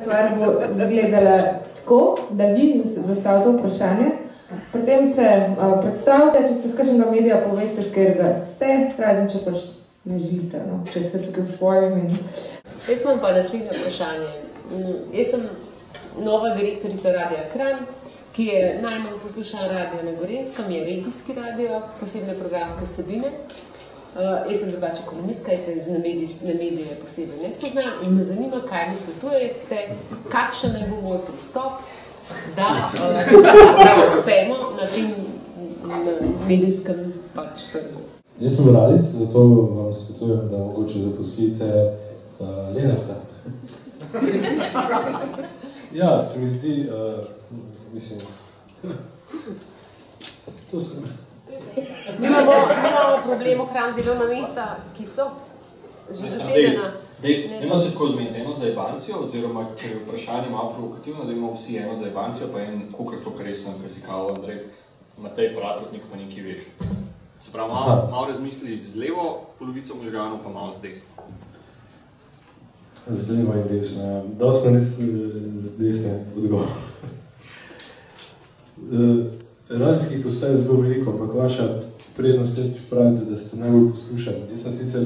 Stvar bo izgledala tako, da vi zastavite vprašanje, pri tem se predstavite, če ste z kakšnega medija, poveste, s katerega ste, razen če pač ne želite, no? Če ste tukaj v svojem imenu. Jaz imam pa naslednje vprašanje. Jaz sem nova direktorica Radia Kranj, ki je najmanj poslušan radio na Gorenjskem, je regijski radio, posebne programske vsebine. Jaz sem drugače ekonomistka, jaz se na medije posebej ne spoznam in me zanima, kaj mi svetujete, kakšen naj bo moj pristop, da uspemo na tem medijskem pač trgu. Jaz sem Radic, zato vam svetujem, da mogoče zaposlite Lenarta. Ja, se mi zdi, mislim, to sem. Imamo problem ohraniti delovna mesta, ki so že zasedena. Dajmo se tako zmeniti, eno zajebancijo, oziroma, ker je vprašanje malo provokativno, da imamo vsi eno zajebancijo, pa en kukar to, kar sem, ki si kao Andrej, Matej Pratrotnik, pa nekaj veš. Se pravi, malo razmisli z levo polovico možganov, pa malo z desno. Z levo in desno, ja. Dosti res z desne odgovor. Radijskih postaj je zelo veliko, ampak vaša prednost je, če pravite, da ste najbolj poslušani. Jaz sem sicer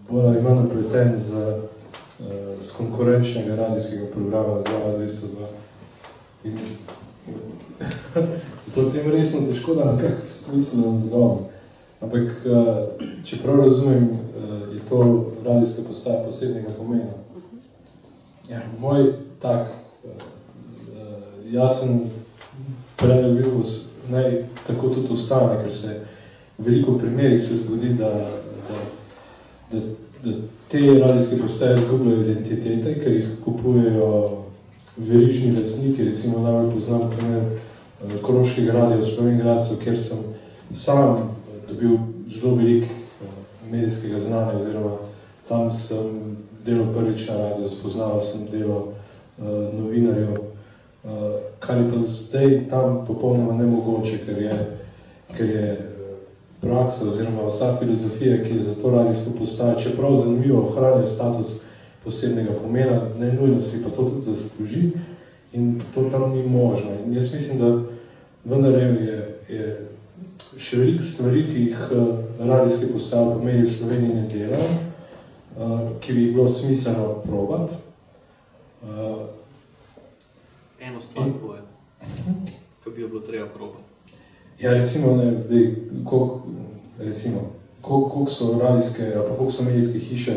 bolj ali manj napleten z konkurenčnega radijskega programa z 202. In potem resno težko da nekak smiselno odgovor. Ampak, če prav razumem, je to radijska postaja posebnega pomena. Ja, moj tak jasen predlog bil, naj tako tudi ostane, ker se v veliko primerih se zgodi, da te radijske postaje izgubljajo identitete, ker jih kupujejo verižni lastniki, recimo najbolj poznam primer Koroškega radia v Slovenj Gradcu, kjer sem sam dobil zelo veliko medijskega znanja, oziroma tam sem delal prvič na radio, spoznal sem delo novinarjev, kar je pa zdaj tam popolnoma nemogoče, ker je praksa oziroma vsa filozofija, ki je za to radijsko postajo, čeprav zanimivo ohranja status posebnega pomena, ne nujno si pa to tudi zasluži in to tam ni možno. In jaz mislim, da vendar je še veliko stvari, ki jih radijske postaje po mediju v Sloveniji ne delajo, ki bi jih bilo smiselno probati. Eno stvar boje, ko bi jo bilo treba probati. Ja, recimo, ne, zdaj, koliko so radijske, ali pa koliko so medijske hiše,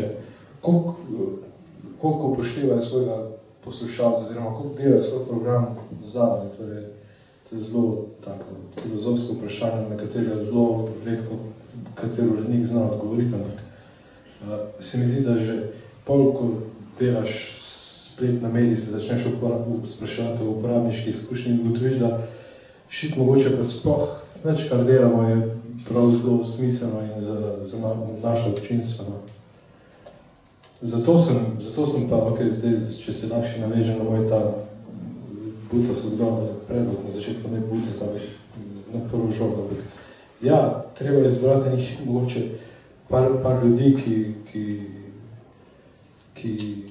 koliko upoštevajo svojega poslušalca, oziroma koliko delajo svoj program zadnje. To je zelo tako filozofsko vprašanje, na katerega zelo redko katero urednik zna odgovoriti. Se mi zdi, da že pol, ko delaš splet na mediji, se začneš spraševati o uporabniški izkušnji in ugotoviš, da šit mogoče pa sploh nič, kar delamo, je prav zelo smiselno in za naše občinstvo. Zato sem pa, zdaj, če se lahko še navežem na moj ta butas odgovor, predlog na začetku, ne butas, ampak na prvo žogo. Ja, treba je izbrati njih mogoče par ljudi, ki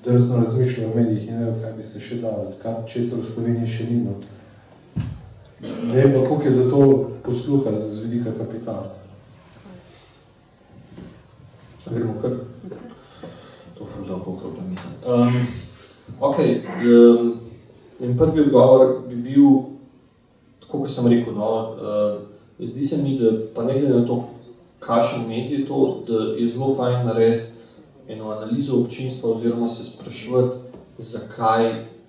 drzno razmišljajo o medijih in vejo, kaj bi se še dali, česar v Sloveniji še ni. Ne vem, koliko je za to posluha z vidika kapitala. Gremo kar. To šlo da pokrov, da mislim. Ok, in prvi odgovor bi bil, tako kot sem rekel, zdi se mi, da pa ne glede na to, kakšen medij je to, da je zelo fajn narediti eno analizo občinstva oziroma se spraševati,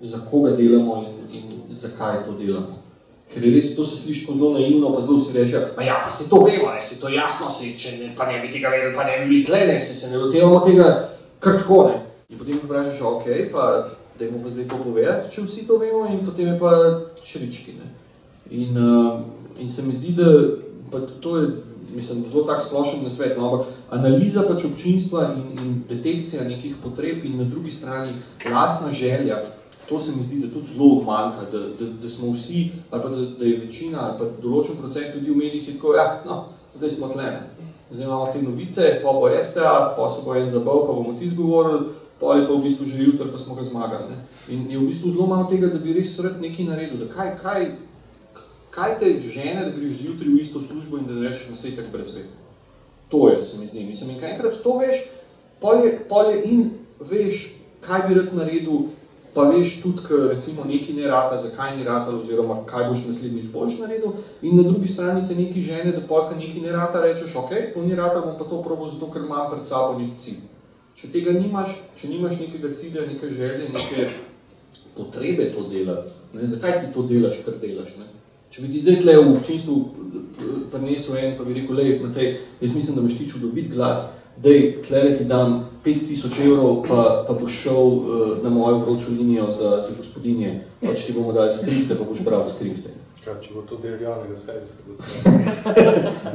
za koga delamo in zakaj to delamo. Ker je res, to se sliši zelo naivno, pa zelo si reče, ja, pa se to vemo, se to jasno, če pa ne bi tega vedeli, pa ne bi bili tle, se ne dotevamo tega kar tako, ne. In potem vprašaš, ok, pa dajmo pa zdaj to povedati, če vsi to vemo, in potem je pa črički, ne. In se mi zdi, da pa to je, mislim, zelo tak splošen nasvet, no, ampak analiza pač občinstva in detekcija nekih potreb in na drugi strani lastna želja, to se mi zdi, da tudi zelo manjka, da smo vsi, ali pa da je večina, ali pa določen procent ljudi v medijih je tako, ja, no, zdaj smo tle, ne. Zdaj imamo te novice, pa bo STA, pa se bo en zabav, pa bomo ti zgovorili, pol je pa v bistvu že jutri, pa smo ga zmagali. Ne? In je v bistvu zelo malo tega, da bi res rad nekaj naredil, da kaj te žene, da greš zjutraj v isto službo in da rečeš na sej tak brez veze. To je, se mi zdi. Mislim, in enkrat to veš, pol je in veš, kaj bi rad naredil, pa veš tudi, ker recimo nekaj ne rata, zakaj ni rata, oziroma kaj boš naslednjič boljš naredil, in na drugi strani te neki žene, da polka nekaj ne rata, rečeš, ok, to ni rata, bom pa to probal zato, ker imam pred sabo nek cilj. Če tega nimaš, če nimaš nekega cilja, neke želje, neke potrebe to delati, ne, zakaj ti to delaš, kar delaš, ne? Če bi ti zdaj tle v občinstvu prinesel en, pa bi rekel, lej, Matej, jaz mislim, da imaš ti čudovit glas, dej, tlele ti dam 5000 evrov, pa boš šel na mojo vročo linijo za gospodinje, pač ti bomo dali skripte, pa boš bral skripte. Kaj, če bo to del javnega servisa?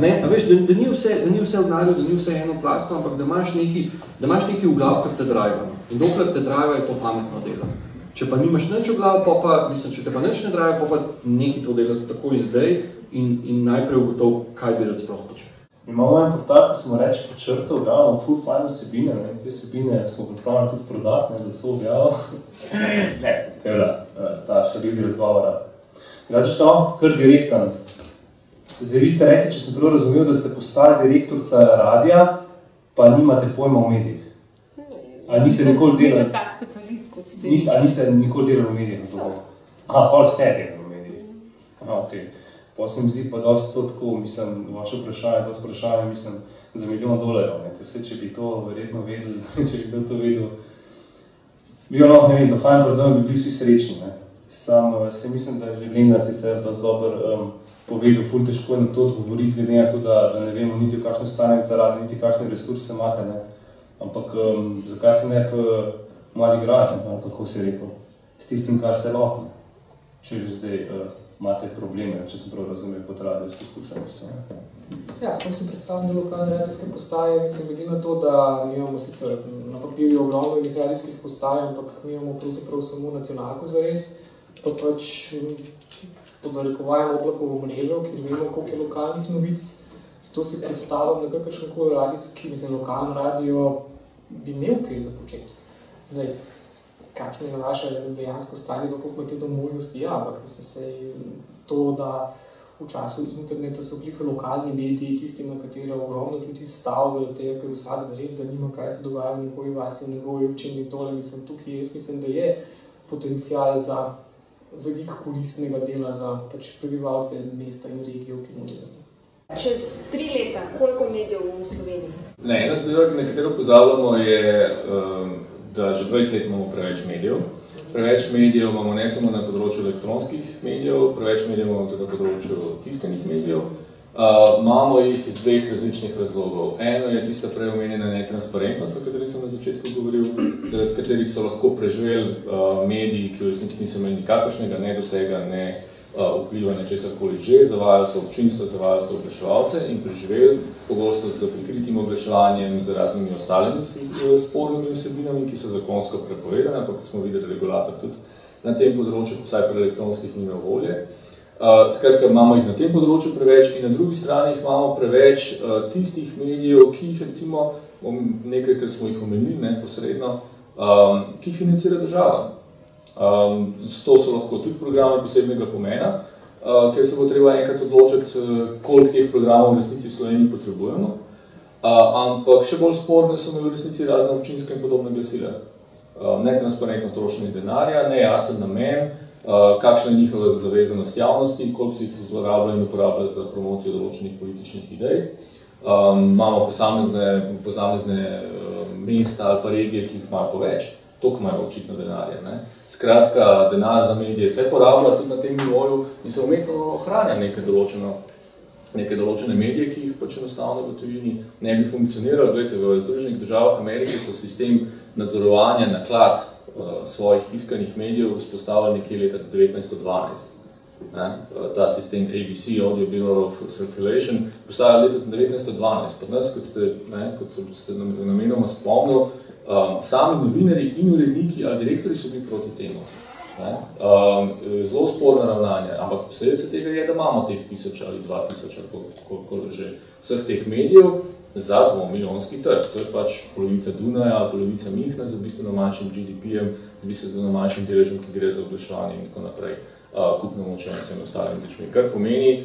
Ne, a veš, da ni vse v denarju, da ni vse eno plasto, ampak da imaš neki v glav, kar te drive. In dokler te drive, je to pametno delo. Če pa nimaš nič v glav, če te pa nič ne drive, pa nekaj to delati takoj zdaj in najprej ugotov, kaj bi rad sploh počel. Imamo en portal, ki smo reči počrtal, glavno full fajn vsebine, ne? Te vsebine smo pripravljeni tudi prodati, ne, da so objavili. Ne, to je bila ta še ljudi odgovora. Če ste kar direktan. Zdaj, vi ste rekli, če sem prav razumel, da ste postali direktorca radija, pa nimate pojma o medijih. Ali niste nikoli delali? Nisem tak specialist kot ste. Ali niste nikoli delali v medijih? Aha, pa ste delali v medijih. Aha, okej. Pa se mi zdi pa dosti to tako, mislim, vaše vprašanje, mislim, za $1 milijon, ne? Ker se, če bi to verjetno vedeli, če bi kdo to vedel, bi ne vem, to fajn prodom, bi bili vsi srečni, ne? Sam se mislim, da je že Lenart sicer dosti dober povedal, ful težko je na to odgovoriti, glede na to, da ne vemo niti v kakšnem stanju ta radi, niti kakšne resurse imate, ne? Ampak zakaj se ne malo igrati, kako si rekel, s tistim, kar se lahko, če že zdaj imate probleme, če sem prav razumel pod radijsko izkušenostjo. Ja, sploh si predstavljam lokalne radijske postaje, mislim, glede na to, da mi imamo sicer na papirju ogromno radijskih postaj, ampak mi imamo pravzaprav samo nacionalko zares, pa pač podarekovajamo oblakovo mrežo, ker vemo, koliko je lokalnih novic. Zato si predstavljam na kakršenkoli radijski, mislim, lokalno radio bi imel kaj za početi. Zdaj, kakšno je vaše dejansko stanje, koliko imate do možnosti, ja, ampak mislim se to, da v času interneta so bili lokalni mediji, tisti, na katero ogromno tudi stav, zaradi tega, ker vsak res zanima, kaj se dogaja v njegovi vasi, v njegovi občini, tole, mislim, tukaj jaz mislim, da je potencial za veliko koristnega dela za pač prebivalce mesta in regijo, ki mu delajo. Čez 3 leta, koliko medijev v Sloveniji? Ne, ena zadeva, na katero pozabljamo, je, da že 20 let imamo preveč medijev. Preveč medijev imamo ne samo na področju elektronskih medijev, preveč medijev imamo tudi na področju tiskanih medijev. Imamo jih iz 2 različnih razlogov. Eno je tista prej omenjena netransparentnost, o kateri sem na začetku govoril, zaradi katerih so lahko preživeli mediji, ki v resnici niso imeli nikakršnega nedosega, ne vpliva na česarkoli že, zavajali so občinstvo, zavajali so oglaševalce in preživeli pogosto z prikritim oglaševanjem, z raznimi ostalimi spornimi vsebinami, ki so zakonsko prepovedane, ampak kot smo videli, regulator tudi na tem področju, vsaj pri elektronskih nima volje. Skratka, imamo jih na tem področju preveč in na drugi strani jih imamo preveč tistih medijev, ki jih recimo, nekaj, kar smo jih omenili neposredno, ki jih financira država. To so lahko tudi programe posebnega pomena, ker se bo treba enkrat odločiti, koliko teh programov v resnici v Sloveniji potrebujemo. Ampak še bolj sporne so v resnici razne občinske in podobne glasila. Netransparentno trošenje denarja, nejasen namen, kakšna je njihova zavezanost javnosti, koliko se jih zlorablja in uporablja za promocijo določenih političnih idej. Imamo posamezne mesta ali pa regije, ki jih imajo poveč, toliko imajo očitno denarja. Ne? Skratka, denar za medije se porablja tudi na tem nivoju in se umetno ohranja neke določene medije, ki jih pač enostavno v tujini ne bi funkcionirali. Glejte, v Združenih državah Amerike so sistem nadzorovanja naklad svojih tiskanih medijev vzpostavili nekje leta 1912. Ta sistem ABC, Audio Bureau of Circulation, postavili leta 1912. Pri nas, kot sem se namenoma spomnil, sami novinari in uredniki ali direktori so bili proti temu. Zelo sporno ravnanje, ampak posledica tega je, da imamo teh 1000 ali 2000 ali koliko že vseh teh medijev, za 2-milijonski trg. To je pač polovica Dunaja, polovica Münchna z bistveno manjšim GDP-jem, z bistveno manjšim deležem, ki gre za oglaševanje in tako naprej, kupno močjo in vsem ostalim rečmi. Kar pomeni,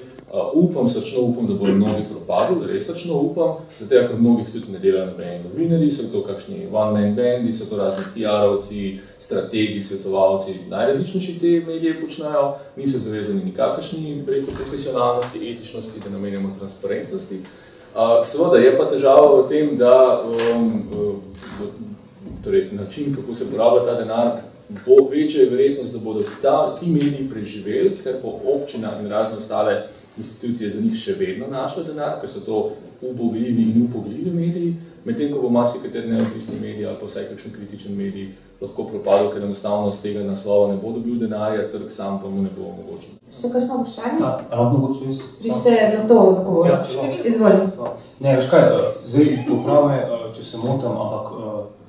srčno upam, da bodo mnogi propadli, res srčno upam, zato ker mnogih tudi ne delajo nobeni novinarji, so to kakšni one-man bandi, so to razni PR-ovci, strategi, svetovalci, najrazličnejši te medije počnejo, niso zavezani nikakršni preko profesionalnosti, etičnosti, da namenjamo transparentnosti. Seveda je pa težava v tem, da torej, način, kako se porablja ta denar, bo večja verjetnost, da bodo ti mediji preživeli, ker bo občina in razne ostale institucije za njih še vedno našle denar, ker so to ubogljivi in upogljivi mediji, medtem ko bo marsikateri neodvisni medij ali pa vsaj kakšen kritičen medij lahko propadel, ker enostavno z tega naslova ne bo dobil denarja, trg sam pa mu ne bo omogočen. Še kakšno vprašanje? Lahko mogoče jaz? Bi se na to odgovoril. Izvoli. Ne, veš kaj, zdaj poprave, če se motam, ampak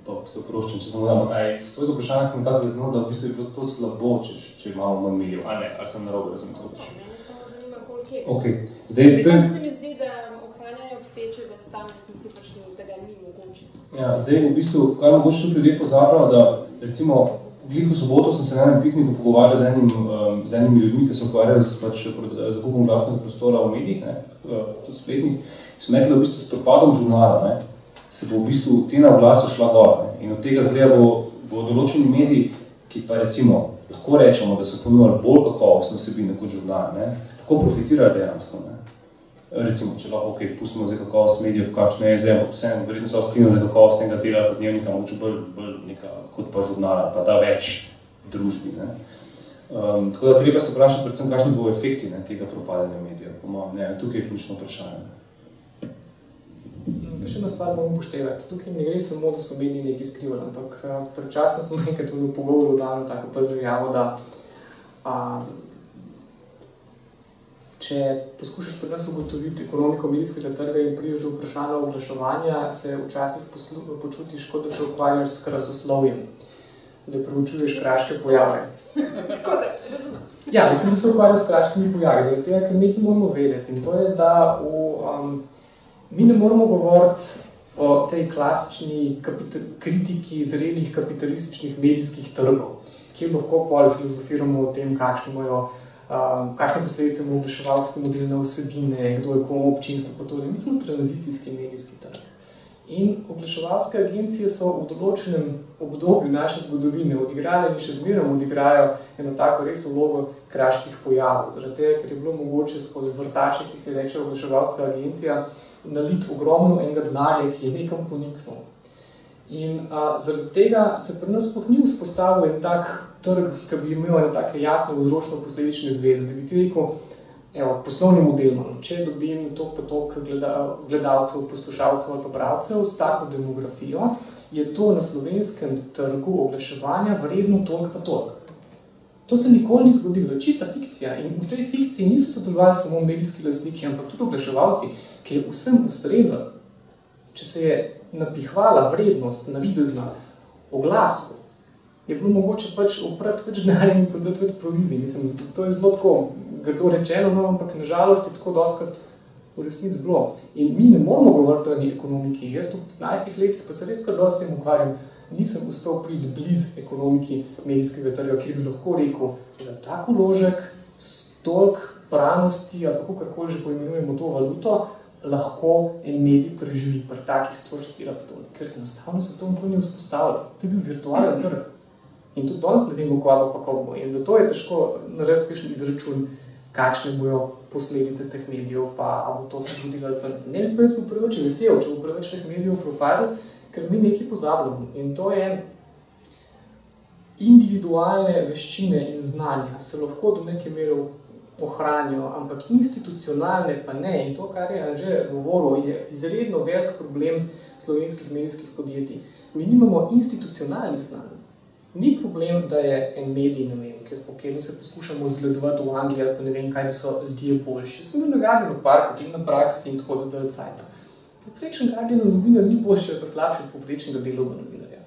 pa se oproščam, če se motam, s tvojega vprašanja sem nekako zaznal, da v bistvu je bilo to slabo, če imamo manj medijev, ali ne, ali sem narobe razumel to vprašanje. Mene samo zanima, koliko je. Okay. Zdaj, kako se mi zdi, da ohranjanje obstoječega stanja smo si prišli, da ga ni mogoče? Ja, zdaj v bistvu, kaj mogoče tudi ljudje pozabljajo, da recimo glih v soboto sem se na enem pikniku pogovarjal z enimi ljudmi, ki se ukvarjajo z zakupom glasnega prostora v medijih, tudi spletnih, sem rekel, da v bistvu s propadom žurnala se bo v bistvu cena oglasa šla gor. In od tega zgleda bo določeni mediji, ki pa recimo lahko rečemo, da so ponujali bolj kakovostne vsebine kot žurnal, lahko profitirajo dejansko. Recimo, če lahko, pustimo zdaj kakovost medijev, kakšne je zdaj, ampak vsem verjetno so skrivno za kakovostnega dela pa dnevnika, mogoče bolj neka kot pa žurnala, pa da več družbi. Tako da treba se vprašati predvsem, kakšni bo efekti tega propadanja medijev. Tukaj je ključno vprašanje. Še ena stvar bomo upoštevati. Tukaj ne gre samo, da so mediji nekaj skrivali, ampak pred časom sem enkrat v pogovoru dal tako predržavo, da če poskušaš pri nas ugotoviti ekonomiko medijskega trga in prideš do vprašanja oglaševanja, se včasih počutiš, kot da se ukvarjaš s krasoslovjem, da preučuješ kraške pojave. Tako da, razumem. Ja, mislim, da se ukvarjaš s kraškimi pojavi, zaradi tega, ker nekaj moramo vedeti. In to je, da mi ne moramo govoriti o tej klasični kritiki zrelih kapitalističnih medijskih trgov, kjer lahko pol filozofiramo o tem, kakšne posledice ima oglaševalski model na vsebine, kdo je komu občinstvo, pa to. Mi smo tranzicijski medijski trg. In oglaševalske agencije so v določenem obdobju naše zgodovine odigrale in še zmeraj odigrajo eno tako res vlogo kraških pojavov. Zaradi tega, ker je bilo mogoče skozi vrtače, ki se reče oglaševalska agencija, naliti ogromno enega denarja, ki je nekam poniknil. In zaradi tega se pri nas sploh ni vzpostavil en tak trg, ki bi imel ene take jasne vzročno-posledične zveze, da bi ti rekel, poslovni model imam, če dobim toliko gledalcev, poslušalcev ali pa bralcev s tako demografijo, je to na slovenskem trgu oglaševanja vredno toliko pa toliko. To se nikoli ni zgodilo, je čista fikcija in v tej fikciji niso sodelovali samo medijski lastniki, ampak tudi oglaševalci, ki je vsem ustrezal. Če se je napihvala vrednost navidezna oglasu, je bilo mogoče pač oprati več denarja in prodati več provizij. Mislim, to je zelo tako grdo rečeno, ampak na žalost je tako dostkrat v resnici bilo. In mi ne moramo govoriti o ekonomiki. Jaz v 15 letih pa se res kar dosti tem ukvarjam, nisem uspel priti blizu ekonomiki medijskega trga, kjer bi lahko rekel, za tak vložek, s toliko pranosti, ali pa kakorkoli že poimenujemo to valuto, lahko en medij preživi pri takih stroških, ker enostavno se to ni vzpostavilo. To je bil virtualen trg. In tudi danes ne vemo, kaj pa kako bo. In zato je težko narediti kakšen izračun, kakšne bojo posledice teh medijev, pa bo to se zgodilo ali pa ne. Jaz bo preveč vesel, če bo preveč teh medijev propadlo, ker mi nekaj pozabljamo. In to je individualne veščine in znanja se lahko do neke mere ohranijo, ampak institucionalne pa ne. In to, kar je Anže govoril, je izredno velik problem slovenskih medijskih podjetij. Mi nimamo institucionalnih znanj. Ni problem, da je en medij, ne vem, kjer se poskušamo zgledovati v Angliji, ali pa ne vem kaj, da so ljudje boljši. Sem bil nagaden v parku, tudi na praksi in tako za dalj cajta. Poprečen radijski novinar ni boljši ali pa slabši od povprečnega delovnega novinarja.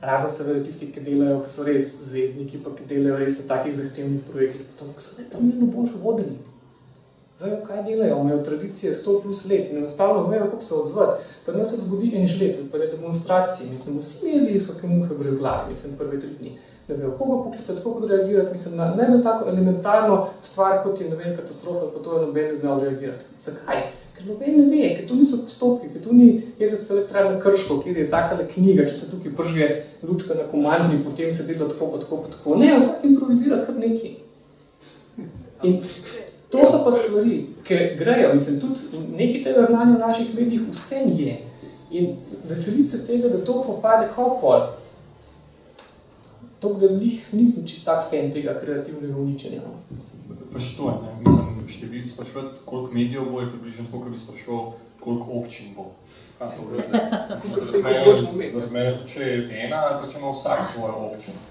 Razen seveda tisti, ki delajo, ki so res zvezdniki, pa ki delajo res na takih zahtevnih projektih, ampak so neprimerno boljše vodeni. vejo, kaj delajo, imajo tradicije 100+ let in enostavno vejo, kako se odzvati. Pa nas se zgodi en žlet, pa ne demonstracije, mislim, vsi mediji so kaj muhe brez glave, mislim, prve 3 dni. Ne vejo, koga poklicati, kako reagirati, mislim, na najbolj tako elementarno stvar, kot je, ne vem, katastrofa, pa to je noben ne znal reagirati. Zakaj? Ker noben ne ve, ker to niso postopki, ker to ni jedrska elektrarna Krško, kjer je takale knjiga, če se tukaj pržge lučka na komandni, potem se dela tako, pa tako, pa tako. Ne, vsak improvizira kar nekaj. In to so pa stvari, ki grejo, mislim, tudi nekaj tega znanja v naših medijih vse je. In veseliti se tega, da to popade hopol. To, da nisem čist tak fan tega kreativnega uničenja. Pa še to je, ne? Mislim, števil sprašovati, koliko medijev bo, je približno tako, kot bi sprašoval, koliko občin bo. Kaj to vrde? Zaradi mene to, če je ena, ali pa če ima vsak svojo občino.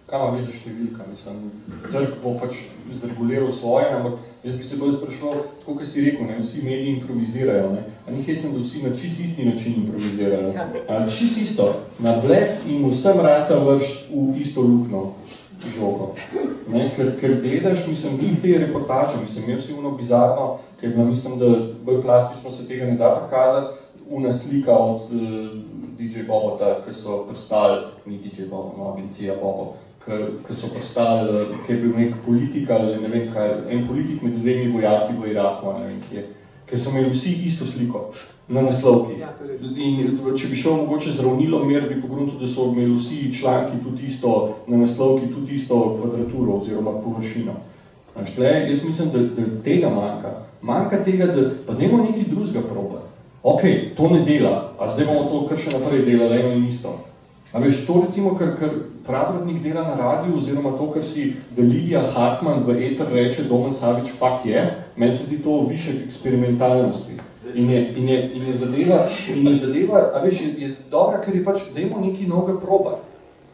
Kaj ima veze številka? Mislim, trg bo pač zreguliral svoje, ampak jaz bi se bolj sprašoval, tako kot si rekel, ne? Vsi mediji improvizirajo, ne? A ni hecem, da vsi na čist isti način improvizirajo. A čist isto, na blef in vsem rata vršt v isto lukno žogo. Ker gledaš, mislim, njih te reportaže, mislim, imel si ono bizarno, ker mislim, da bolj plastično se tega ne da prikazati, una slika od DJ Bobota, ki so prstali, ni DJ Bobo, no, agencija Bobo, ki so prstali, ki je bil nek politik ali ne vem kaj, en politik med 2 vojaki v Iraku, ne vem kje, ker so imeli vsi isto sliko na naslovki. In če bi šel mogoče zdravnilo mer, bi pogruntil, da so imeli vsi članki tudi isto, na naslovki tudi isto kvadraturo oziroma površino. Jaz mislim, da tega manjka. Manjka tega, da pa dajmo nekaj drugega probati. Ok, to ne dela, a zdaj bomo to kar še naprej delali eno in isto. A veš, to recimo, kar Pravrodnik dela na radiju, oziroma to, kar si Lidija Hartmann v eter reče, Domen Savič, fuck je, meni se ti to višek eksperimentalnosti. In je zadeva, a veš, je dobra, ker je pač, dajmo nekaj novega probati.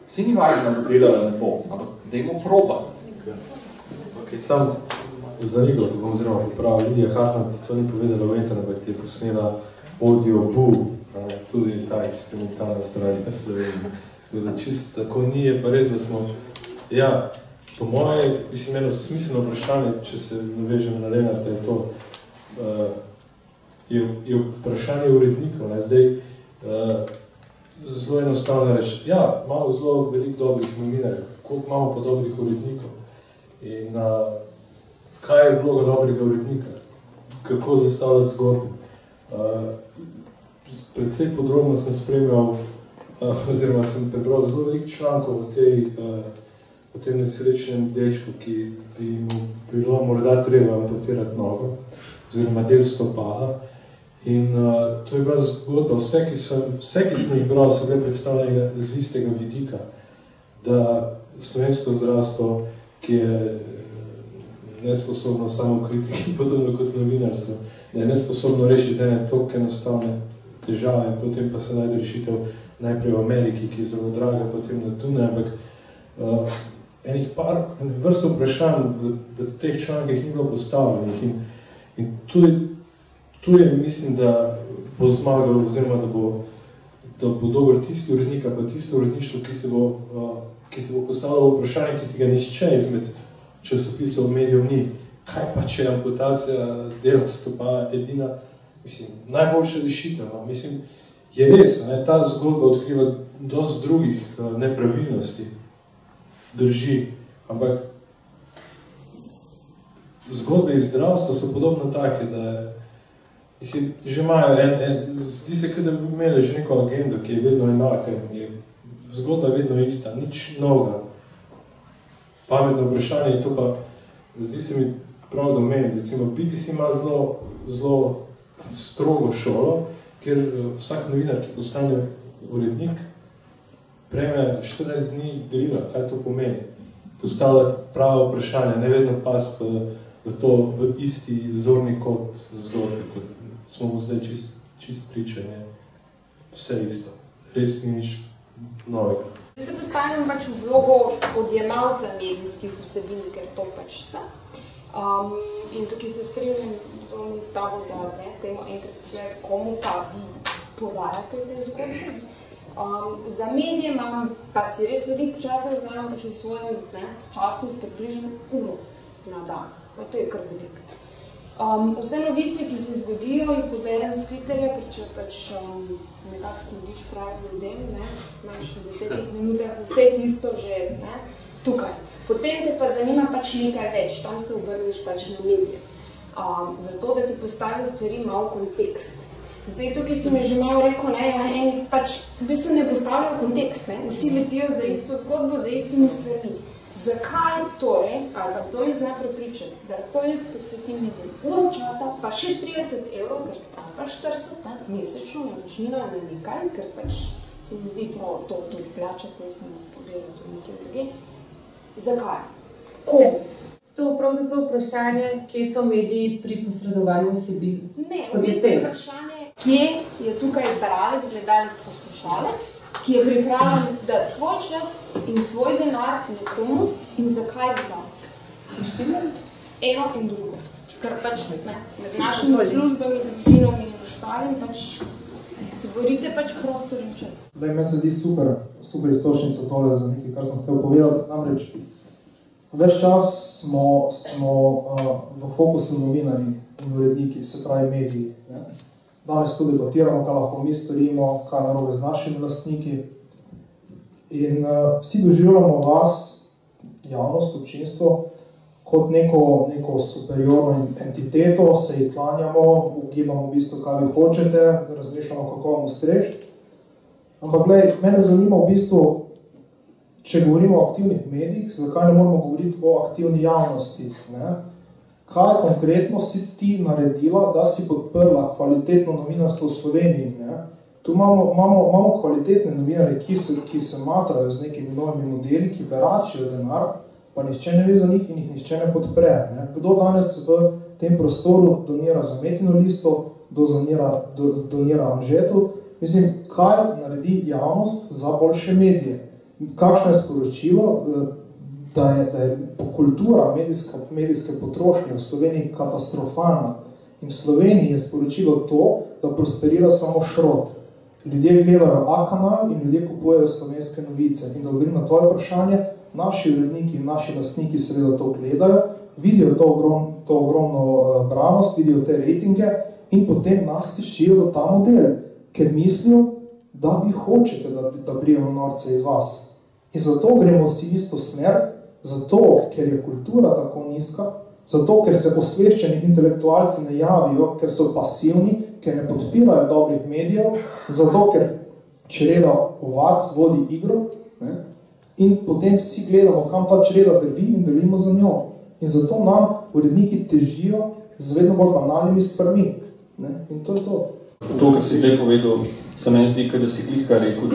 Vse ni važno, da delala ne bo, ampak dajmo probati. Ok, sam zanikal, to bom oziroma popravil, Lidija Hartmann ti to ni povedala v eter, ampak ti je posnela audio boo, tudi ta eksperimentalna strana Slovenije. Da čist tako ni, je pa res, da smo, ja, po moje, mislim, eno smiselno vprašanje, če se navežem na Lenarta, je to, je vprašanje urednikov, ne, zdaj, zelo enostavno reči, ja, imamo zelo veliko dobrih novinarjev, koliko imamo pa dobrih urednikov in kaj je vloga dobrega urednika, kako zastavljati zgodbe. Predvsej podrobno sem spremljal, oziroma sem prebral zelo veliko člankov o tem nesrečnem dečku, ki bi mu bilo morda treba amputirati nogo, oziroma del stopala. In to je bila zgodba, vse, ki sem jih bral, so bile predstavljene z istega vidika, da slovensko zdravstvo, ki je nesposobno samo kritiki, podobno kot novinarstvo, da je nesposobno rešiti ene toliko enostavne težave, potem pa se najde rešitev najprej v Ameriki, ki je zelo draga, potem na Dunaj, ampak enih par vrsto vprašanj v teh člankih ni bilo postavljenih in tu je, mislim, da bo zmagal, oziroma da bo dober tisti urednik, pa tisto uredništvo, ki se bo postavljalo vprašanje, ki si ga nihče izmed časopisov medijev ni. Kaj pa, če je amputacija dela stopala edina, mislim, najboljša rešitev, no? Mislim, je res, ne? Ta zgodba odkriva dosti drugih nepravilnosti, drži, ampak zgodbe iz zdravstva so podobno take, da mislim, že imajo zdi se, da bi imeli že neko agendo, ki je vedno enaka in je zgodba vedno ista, nič novega. Pametno vprašanje je to pa, zdi se mi prav do meni, recimo BBC ima zelo strogo šolo, kjer vsak novinar, ki postane urednik, prejme 14 dni drila, kaj to pomeni. Postavljati pravo vprašanje, ne vedno pasti v isti zorni kot zgodbe, kot smo mu zdaj čist pričani. Vse isto. Res ni nič novega. Se postavljam pač v vlogo odjemalca medijskih vsebin, ker to pač sem. In tukaj se strinjam s tabo, da temo enkrat pogledati, komu pa vi podajate te zgodbe. Za medije imam, pa si res veliko časa vzamem pač v svojem času približno uro na dan. To je kar veliko. Vse novice, ki se zgodijo, jih poberem z Twitterja, ker če pač nekako slediš pravim ljudem, imaš v 10 minutah vse tisto že tukaj. Potem te pa zanima pač nekaj več, tam se obrneš pač na medije. Zato, da ti postavi stvari malo v kontekst. Zdaj, tukaj si mi že malo rekel, eni pač v bistvu ne postavljajo kontekst, vsi letijo za isto zgodbo, za istimi stvarmi. Zakaj torej, ali pa kdo mi zna prepričati, da lahko jaz posvetim medijem uro časa, pa še 30 evrov, ker tam pa 40, mesečno naročnina na nekaj, ker pač se mi zdi prav to tudi plačati, ne sem pobirala tudi nekaj druge. Zakaj? Komu? To je pravzaprav vprašanje, kje so mediji pri posredovanju vsebin. Ne, v bistvu je vprašanje, kje je tukaj bralec, gledalec, poslušalec, ki je pripravljen dati svoj čas in svoj denar nekomu in zakaj bi dal. Eno in drugo. Ker pač med našimi službami, družinami in ostalim pač se borite pač prostor in čas. Meni se zdi super istočnica tole za nekaj, kar sem hotel povedati. Namreč, več čas smo v fokusu novinarji in uredniki, se pravi mediji. Danes tudi debatiramo, kaj lahko mi storimo, kaj narobe z našimi lastniki. In vsi doživljamo vas, javnost, občinstvo, kot neko superiorno entiteto, se ji klanjamo, ugibamo v bistvu, kaj vi hočete, razmišljamo, kako vam ustreči. Ampak glej, mene zanima v bistvu, če govorimo o aktivnih medijih, zakaj ne moramo govoriti o aktivni javnosti, Kaj konkretno si ti naredila, da si podprla kvalitetno novinarstvo v Sloveniji? Tu imamo kvalitetne novinarje, ki se matrajo z nekimi novimi modeli, ki beračijo denar, pa nihče ne ve za njih in jih nihče ne podpre. Kdo danes v tem prostoru donira za Metino listo, donira Anžetu? Mislim, kaj naredi javnost za boljše medije? Kakšno je sporočilo, da je kultura medijske potrošnje v Sloveniji katastrofalna. In v Sloveniji je sporočilo to, da prosperira samo šrot. Ljudje gledajo A-kanal in ljudje kupujejo slovenske novice. In da odgovorim na tvoje vprašanje, naši uredniki in naši lastniki seveda to gledajo, vidijo to ogromno branost, vidijo te rejtinge in potem nas tiščijo v ta model, ker mislijo, da vi hočete, da brijemo norce iz vas. In zato gremo vsi isto smer, zato, ker je kultura tako nizka, zato, ker se osveščeni intelektualci ne javijo, ker so pasivni, ker ne podpirajo dobrih medijev, zato, ker čreda ovac vodi igro, in potem vsi gledamo, kam ta čreda drvi in delimo za njo. In zato nam uredniki težijo z vedno bolj banalnimi stvarmi. In to je to. To, kar si zdaj povedal, se meni zdi, da si glihka rekel,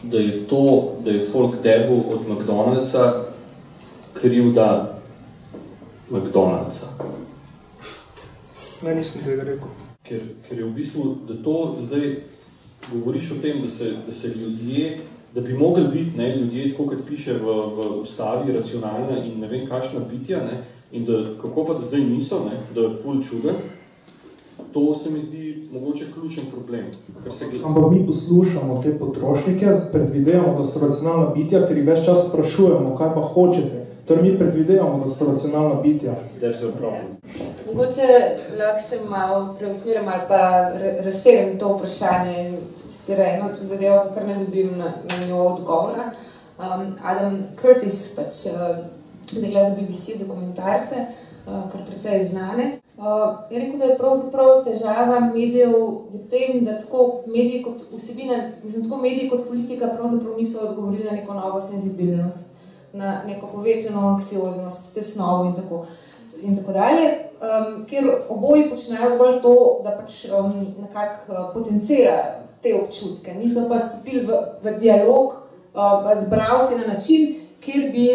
da je folk debu od McDonald'sa krivda McDonald'sa. Ne, nisem tega rekel. Ker je v bistvu, da to zdaj govoriš o tem, da se ljudje, da bi mogli biti ljudje, tako kot piše v ustavi, racionalna in ne vem kakšna bitja, in da kako pa da zdaj niso, da je ful čuden, to se mi zdi mogoče ključen problem. Ampak mi poslušamo te potrošnike, predvidevamo, da so racionalna bitja, ker jih več čas sprašujemo, kaj pa hočete. Torej mi predvidevamo, da so racionalna bitja. Mogoče lahko se malo preusmerim ali pa razširim to vprašanje. Sicer eno zadevo, kar ne dobim na njo odgovora. Adam Curtis pač dela za BBC dokumentarce, kar precej znane. Je rekel, da je pravzaprav težava medijev v tem, da tako mediji kot vsebina, tako mediji kot politika pravzaprav niso odgovorili na neko novo senzibilnost, na neko povečano anksioznost, tesnovo in tako dalje, ker oboji počnejo zgolj to, da pač nekako potencira te občutke. Niso pa stopili v dialog z bralci na način, kjer bi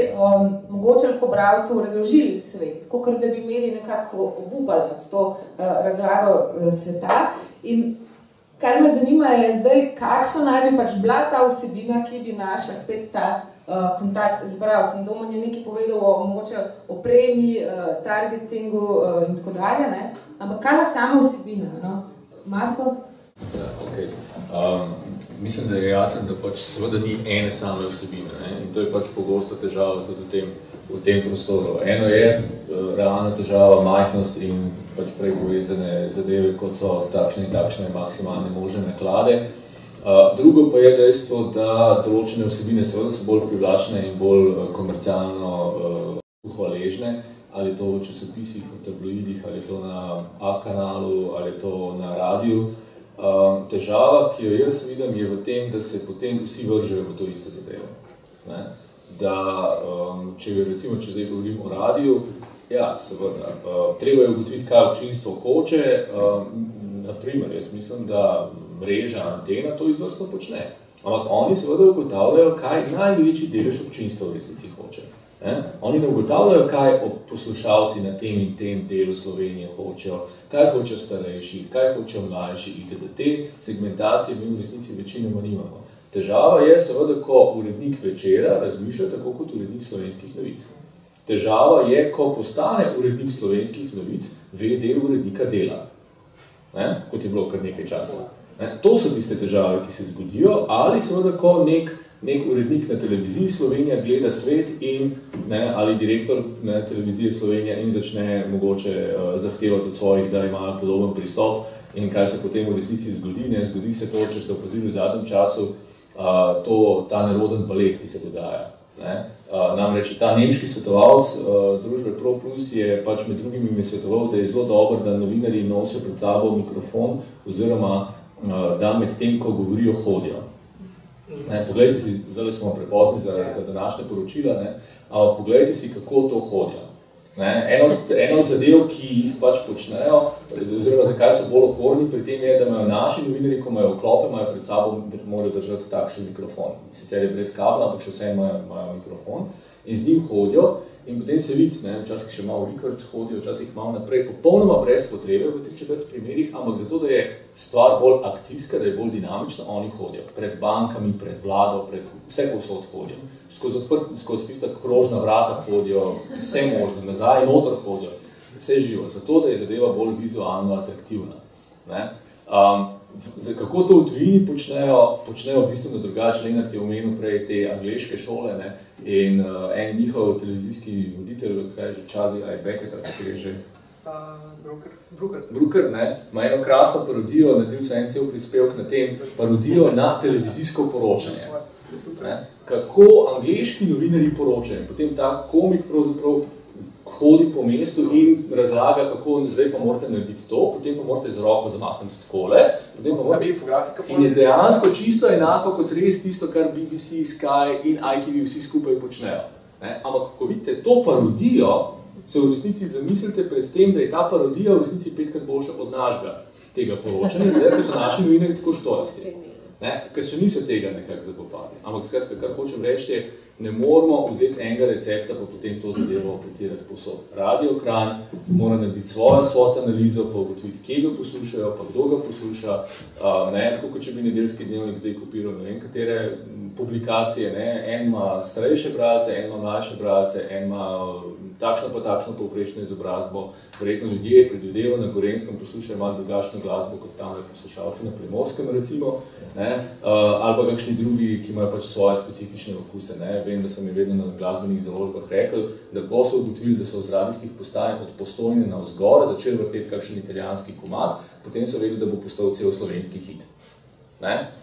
mogoče lahko bralcev razložili svet, kakor da bi mediji nekako obupali nad to razlago sveta. In kar me zanima je zdaj, kakšna naj bi pač bila ta vsebina, ki bi našla spet ta kontakt z bralcem. Domen je nekaj povedal mogoče o premi, targetingu in tako dalje, ampak kaj je sama vsebina? Marko? Ja, okay. Mislim, da je jasno, da pač seveda ni ene same vsebine, ne? In to je pač pogosto težava tudi v tem prostoru. Eno je realna težava, majhnost in pač prej povezane zadeve, kot so takšne in takšne maksimalne možne naklade. Drugo pa je dejstvo, da določene vsebine seveda so bolj privlačne in bolj komercialno hvaležne, ali to v časopisih, v tabloidih, ali to na A-kanalu, ali to na radiju. Težava, ki jo jaz vidim, je v tem, da se potem vsi vržejo v to isto zadevo. Ne? Da, če zdaj govorim o radiju, ja, seveda, treba je ugotoviti, kaj občinstvo hoče. Naprimer, jaz mislim, da mreža Antena to izvrstno počne. Ampak oni seveda ugotavljajo, kaj največji delež občinstva v resnici hoče. Oni ne ugotavljajo, kaj poslušalci na tem in tem delu Slovenije hočejo, kaj hočejo starejši, kaj hočejo mlajši, itd. Te segmentacije mi v resnici večinoma nimamo. Težava je seveda, ko urednik Večera razmišlja tako kot urednik Slovenskih novic. Težava je, ko postane urednik Slovenskih novic, ve del urednika Dela, kot je bilo kar nekaj časa. To so tiste težave, ki se zgodijo, ali seveda, ko nek urednik na televiziji Slovenija gleda svet in ali direktor na televizije Slovenija in začne mogoče zahtevati od svojih, da imajo podoben pristop in kaj se potem v resnici zgodi. Zgodi se to, če ste opazili v zadnjem času, ta neroden balet, ki se dogaja. Namreč ta nemški svetovalec družbe ProPlus je pač med drugimi mi svetoval, da je zelo dobro, da novinarji nosijo pred sabo mikrofon oziroma da med tem, ko govorijo, hodijo. Poglejte si, zdaj smo prepozni za današnje poročila, ampak poglejte si, kako to hodijo. Eno od zadev, ki jih pač počnejo, oziroma zakaj so bolj okorni pri tem je, da imajo naši novinarji, ko imajo vklope, imajo pred sabo, morajo držati takšen mikrofon. Sicer je brez kabla, ampak še vse imajo mikrofon in z njim hodijo. In potem se vidi, včasih še malo rikvrc hodijo, včasih malo naprej, popolnoma brez potrebe v 3/4 primerih, ampak zato, da je stvar bolj akcijska, da je bolj dinamična, oni hodijo. Pred bankami, pred vlado, pred vse povsod hodijo. Skozi tista krožna vrata hodijo, vse možno, nazaj, noter hodijo, vse živo. Zato, da je zadeva bolj vizualno atraktivna. Kako to v tujini počnejo bistveno drugače. Lenart je omenil prej te angleške šole in en njihov televizijski voditelj, kaj je že, Charlie I. Beckett, kako je že? Brooker, ima eno krasno parodijo, naredil se en cel prispevek na tem, parodijo na televizijsko poročanje. Kako angleški novinarji poročajo. Potem ta komik pravzaprav hodi po mestu in razlaga, kako zdaj pa morate narediti to, potem pa morate z roko zamahniti takole, in je dejansko čisto enako kot res tisto, kar BBC, Sky in ITV vsi skupaj počnejo. Ampak, ko vidite to parodijo, se v resnici zamislite pred tem, da je ta parodija v resnici 5krat boljša od našega tega poročanja, zdaj, ker so naši novinarji tako štojasti. Ker še niso tega nekako zapopadli. Ampak skratka, kar hočem reči, je, ne moramo vzeti enega recepta, pa potem to zadevo aplicirati povsod. Radio Kranj mora narediti svojo SWOT analizo, pa ugotoviti, kje ga poslušajo, pa kdo ga posluša. Tako kot če bi Nedeljski dnevnik zdaj kopiral ne vem katere publikacije. En ima starejše bralce, en ima mlajše bralce, en ima takšno pa takšno povprečno izobrazbo. Verjetno ljudje predvidevajo na Gorenjskem poslušajo malo drugačno glasbo kot tam poslušalci na Primorskem, recimo, ali pa kakšni drugi, ki imajo pač svoje specifične okuse. Vem, da so mi vedno na glasbenih založbah rekli, da ko so ugotovili, da so z radijskih postaj od Postojne navzgor začeli vrteti kakšen italijanski komad, potem so vedeli, da bo postal cel slovenski hit.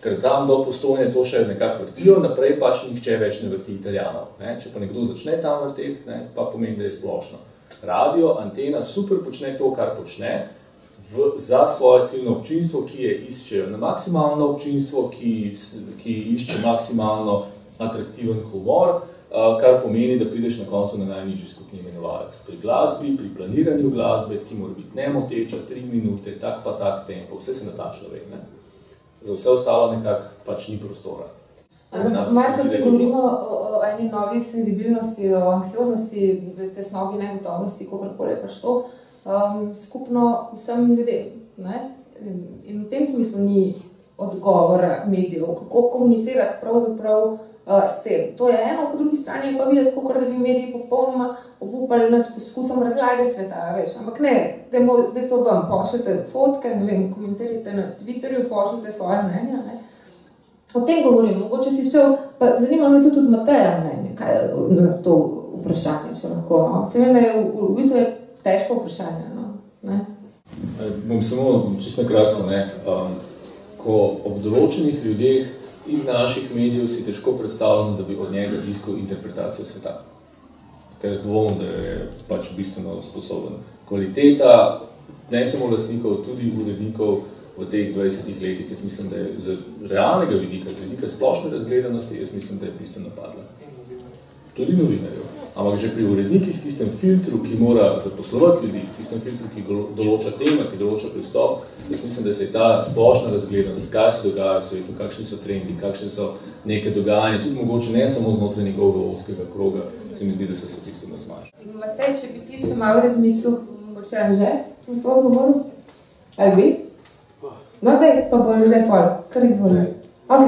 Ker tam do Postojne to še nekako vrtijo, naprej pač nihče več ne vrti Italijanov. Če pa nekdo začne tam vrteti, pa pomeni, da je splošno. Radio, Antena super počne to, kar počne, za svoje ciljno občinstvo, ki je iščejo na maksimalno občinstvo, ki išče maksimalno atraktiven humor, kar pomeni, da prideš na koncu na najnižji skupni imenovalec. Pri glasbi, pri planiranju glasbe, ti mora biti nemoteča, 3 minute, tak pa tak tempo, vse se natačno ve. Za vse ostalo nekako pač ni prostora. Marko, če govorimo o eni novi senzibilnosti, o anksioznosti, tesnobi, negotovnosti, kakorkoli je pač to, skupno vsem ljudem. In v tem smislu ni odgovora medijev, kako komunicirati pravzaprav s tem. To je eno, po drugi strani pa videti, kako da bi mediji popolnoma obupali nad poskusom razlage sveta, ampak ne, zdaj to vam pošljete fotke, ne vem, komentirajte na Twitterju, pošljete svoje mnenja, O tem govorim, mogoče si šel, pa zanima me tudi Mateja mnenje, kaj je na to vprašanje, če lahko. No? Se vem, da je v bistvu težko vprašanje. No? Ne? Bom samo čisto kratko, ne. Ko ob določenih ljudeh iz naših medijev si težko predstavljamo, da bi od njega iskal interpretacijo sveta. Ker dvomim, da je pač bistveno sposoben. Kvaliteta ne samo lastnikov, tudi urednikov v teh 20 letih, jaz mislim, da je z realnega vidika, z vidika splošne razgledanosti, jaz mislim, da je bistveno padla. Tudi novinarjev. Ampak že pri urednikih, tistem filtru, ki mora zaposlovati ljudi, tistem filtru, ki določa tema, ki določa pristop, jaz mislim, da se je ta splošna razgledanost, kaj se dogaja v svetu, kakšni so trendi, kakšne so neke dogajanja, tudi mogoče ne samo znotraj njegovega ozkega kroga, se mi zdi, da se bistveno zmanjša. Matej, če bi ti še malo razmislil, mogoče Anže na to odgovoril? Ali bi? No, daj, pa bo Anže pol, kar izvoli. Ok.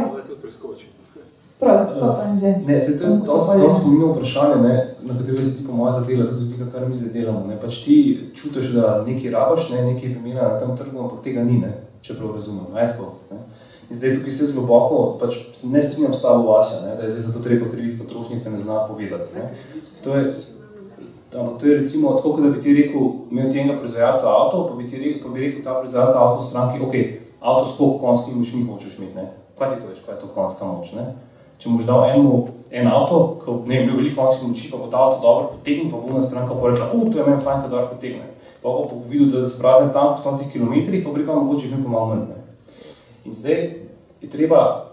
Prav, pa Anže. Ne, se to je dosti pomembno vprašanje, na katero se ti po moje zadela, tudi tega, kar mi zdaj delamo. Pač ti čutiš, da nekaj rabaš, nekaj je imela na tem trgu, ampak tega ni, čeprav razumem. In zdaj tukaj se globoko, pač ne strinjam s tabo Vasja, da je zdaj zato treba kriviti potrošnika, ne zna povedati. To je recimo tako, da bi ti rekel, imel tega proizvajalca avto, pa bi rekel ta proizvajalca avto v stranki, ok, avto s koliko konjskih močmi hočeš imeti, kaj ti to veš, kaj je to konjska moč, Če boš dal en avto, ki ne je imel veliko konjskih moči, pa bo ta avto dobro potegnil, pa bo na stranka pa rekla, to je meni fajn, kad dobro potegne. Pa bo videl, da se prazne tam po 100 kilometrih, pa bi rekel, mogoče imel pa malo manj. In zdaj je treba,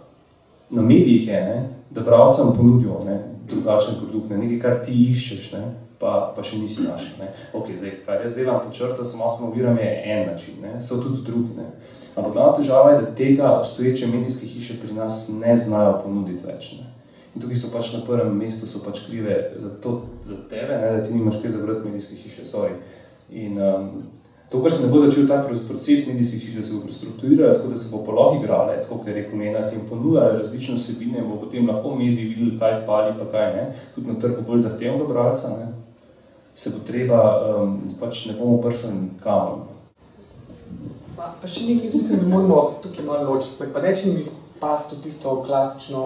na medijih je, da bralcem ponudijo drugačen produkt, nekaj, kar ti iščeš, pa še nisi našel. Ok, zdaj, kar jaz delam po črta, samo promoviram je en način, so tudi drugi. Ampak glavna težava je, da tega obstoječe medijske hiše pri nas ne znajo ponuditi več. In tukaj so pač na prvem mestu so pač krive za tebe, da ti nimaš kaj zabrati medijske hiše, sorry. In to, kar se ne bo začel ta proces medijskih hiš, da se bo prestrukturirajo, tako da se bo pa lahko igrale, tako kot je rekel Nenad, in ponujale različne vsebine, bo potem lahko mediji videli, kaj pali pa kaj, tudi na trgu bolj zahtevnega bralca, se bo treba, pač ne bomo prišli nikamor. Pa še nekaj, jaz mislim, da moramo tukaj malo ločiti, pa neče mi spasti v tisto klasično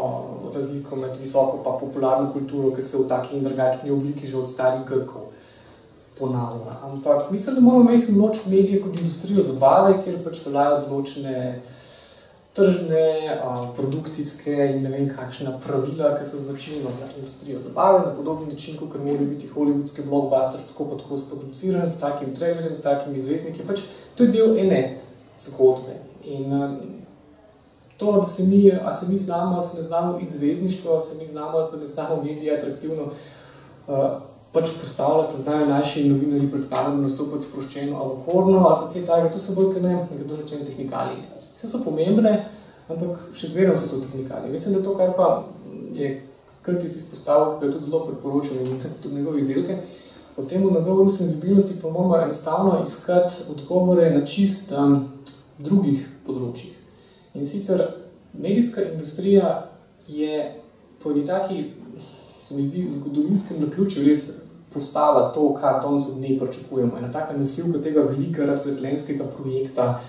razliko med visoko pa popularno kulturo, ki se v taki in drugačni obliki že od starih Grkov ponavlja. Ampak mislim, da moramo imeti loč medije kot industrijo zabave, kjer pač veljajo določene tržne, produkcijske in ne vem kakšna pravila, ki so značilna za industrijo zabave, na podoben način, kot mora biti hollywoodski blockbuster tako pa tako sproduciran, s takim trailerjem, s takimi zvezdniki, pač to je del ene zgodbe. In to, da se mi znamo, ali se ne znamo iti zvezdništvo, ali se mi znamo, ali pa ne znamo medije atraktivno pač postavljati, znajo naši novinarji pred kamerami nastopati sproščeno ali okorno, ali kaj takega, to so bolj kaj ne, gredo rečene tehnikalije. Vse so pomembne, ampak še zmerno so to tehnikalije. Mislim, da to, kar pa je Curtis izpostavil, ki je tudi zelo priporočal in tudi njegove izdelke, o tem v nagovoru senzibilnosti pa moramo enostavno iskati odgovore na čist drugih področjih. In sicer medijska industrija je po eni taki, se mi zdi, zgodovinskem naključju res postala to, kar danes od nje pričakujemo. Ena taka nosilka tega velikega razsvetljenskega projekta,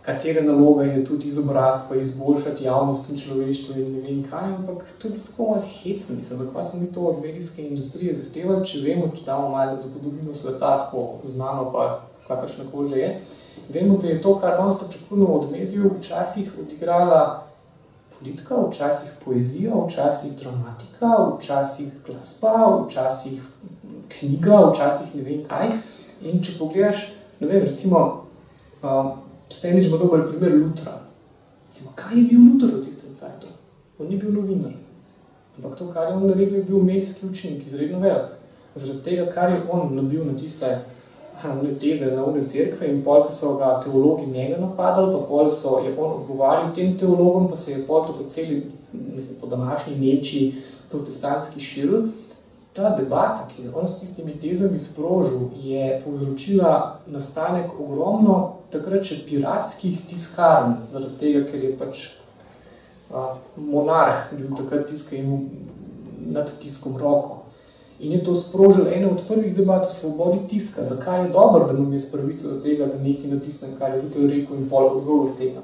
katere naloga je tudi izobrazba, izboljšati javnost in človeštvo in ne vem kaj, ampak to je tako malo hecno, mislim, kaj smo mi to od medijske industrije zahtevali, če vemo, če damo malo zgodovino sveta, tako znano pa kakršnakoli že je. Vemo, da je to, kar danes pričakujemo od medijev, včasih odigrala politika, včasih poezija, včasih dramatika, včasih glasba, včasih knjiga, včasih ne vem kaj. In če pogledaš, ne vem, recimo, Stenič ima dober primer Lutra. Recimo, kaj je bil Luther v tistem cajtu? On ni bil novinar. Ampak to, kar je on naredil, je bil medijski učinek, izredno velik. Zaradi tega, kar je on nabil na tiste teze, na one cerkve in pol, ko so ga teologi njega napadali, pa pol je on odgovarjal tem teologom, pa se je pol to po celi, mislim, po današnji Nemčiji protestantski širil. Ta debata, ki je on s tistimi tezami sprožil, je povzročila nastanek ogromno takrat še piratskih tiskarn, zaradi tega, ker je pač monarh bil takrat tiskal nad tiskom roko. In je to sprožil ene od prvih debat o svobodi tiska. Zakaj je dobro, da nam je spravico do tega, da nekaj natisnem, kar je Luther rekel in pol odgovor tega.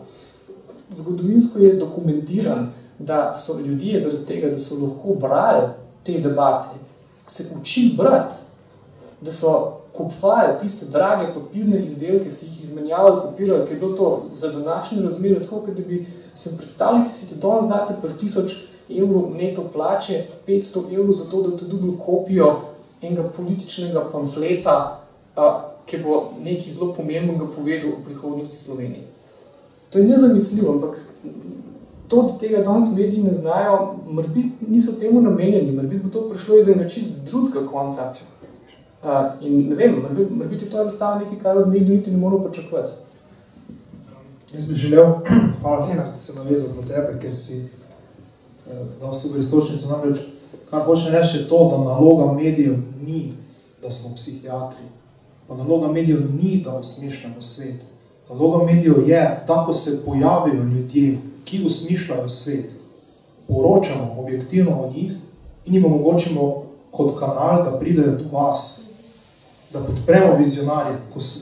zgodovinsko je dokumentiran, da so ljudje zaradi tega, da so lahko brali te debate, se učili brati, da so kupovali tiste drage papirne izdelke, si jih izmenjavali, kopirali, ker je bilo to za današnje razmere tako, da bi se predstavljali, da si ti danes date pri 1000 evrov neto plače, 500 evrov za to, da ti dobil kopijo enega političnega pamfleta, ki bo nekaj zelo pomembnega povedal o prihodnosti Slovenije. To je nezamisljivo, ampak to, da tega danes mediji ne znajo, morbit niso temu namenjeni, morbit bo to prišlo iz enega čist drugega konca. In ne vem, morbit je to enostavno nekaj, kar od medijev niti ne moramo pričakovati. Jaz bi želel, hvala Lenart, se navezati na tebe, ker si dal super istočnico, namreč, kar hoče reči je to, da naloga medijev ni, da smo psihiatri, pa naloga medijev ni, da osmišljamo svet. Naloga medijev je, da ko se pojavijo ljudje, ki osmišljajo svet, poročamo objektivno o njih in jim omogočimo kot kanal, da pridejo do vas, da podpremo vizionarje,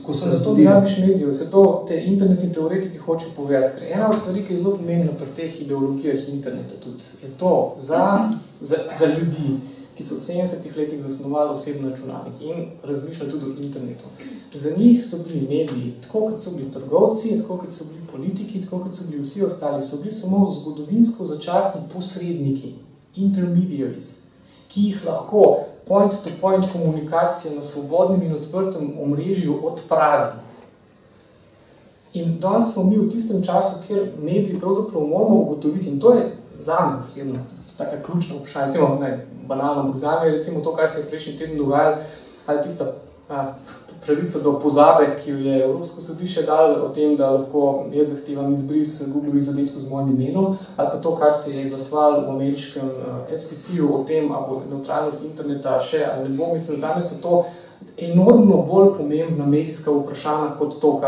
ko se zato ne rabiš medijev, se to te internetni teoretiki hočejo povedati, ker ena od stvari, ki je zelo pomembna pri teh ideologijah interneta tudi, je to za ljudi, ki so v 70-ih letih zasnovali osebni računalnik in razmišljali tudi o internetu. Za njih so bili mediji, tako kot so bili trgovci, tako kot so bili politiki, tako kot so bili vsi ostali, so bili samo zgodovinsko začasni posredniki, intermediaries, ki jih lahko point-to-point komunikacije na svobodnem in odprtem omrežju odpravi. In danes smo mi v tistem času, kjer mediji pravzaprav moramo ugotoviti, in to je zame osebno, tako ključno vprašanje, recimo banalno zame, recimo to, kar se je prejšnji teden dogajalo, ali tista pravica do pozabe, ki jo je Evropsko sodišče dalo o tem, da lahko jaz zahtevam izbris Googlovih zadetkov z mojim imenom, ali pa to, kar se je glasovalo v ameriškem FCC-u o tem, ali bo neutralnost interneta še, ali ne bo, mislim, zame so to enormno bolj pomembna medijska vprašanja kot to,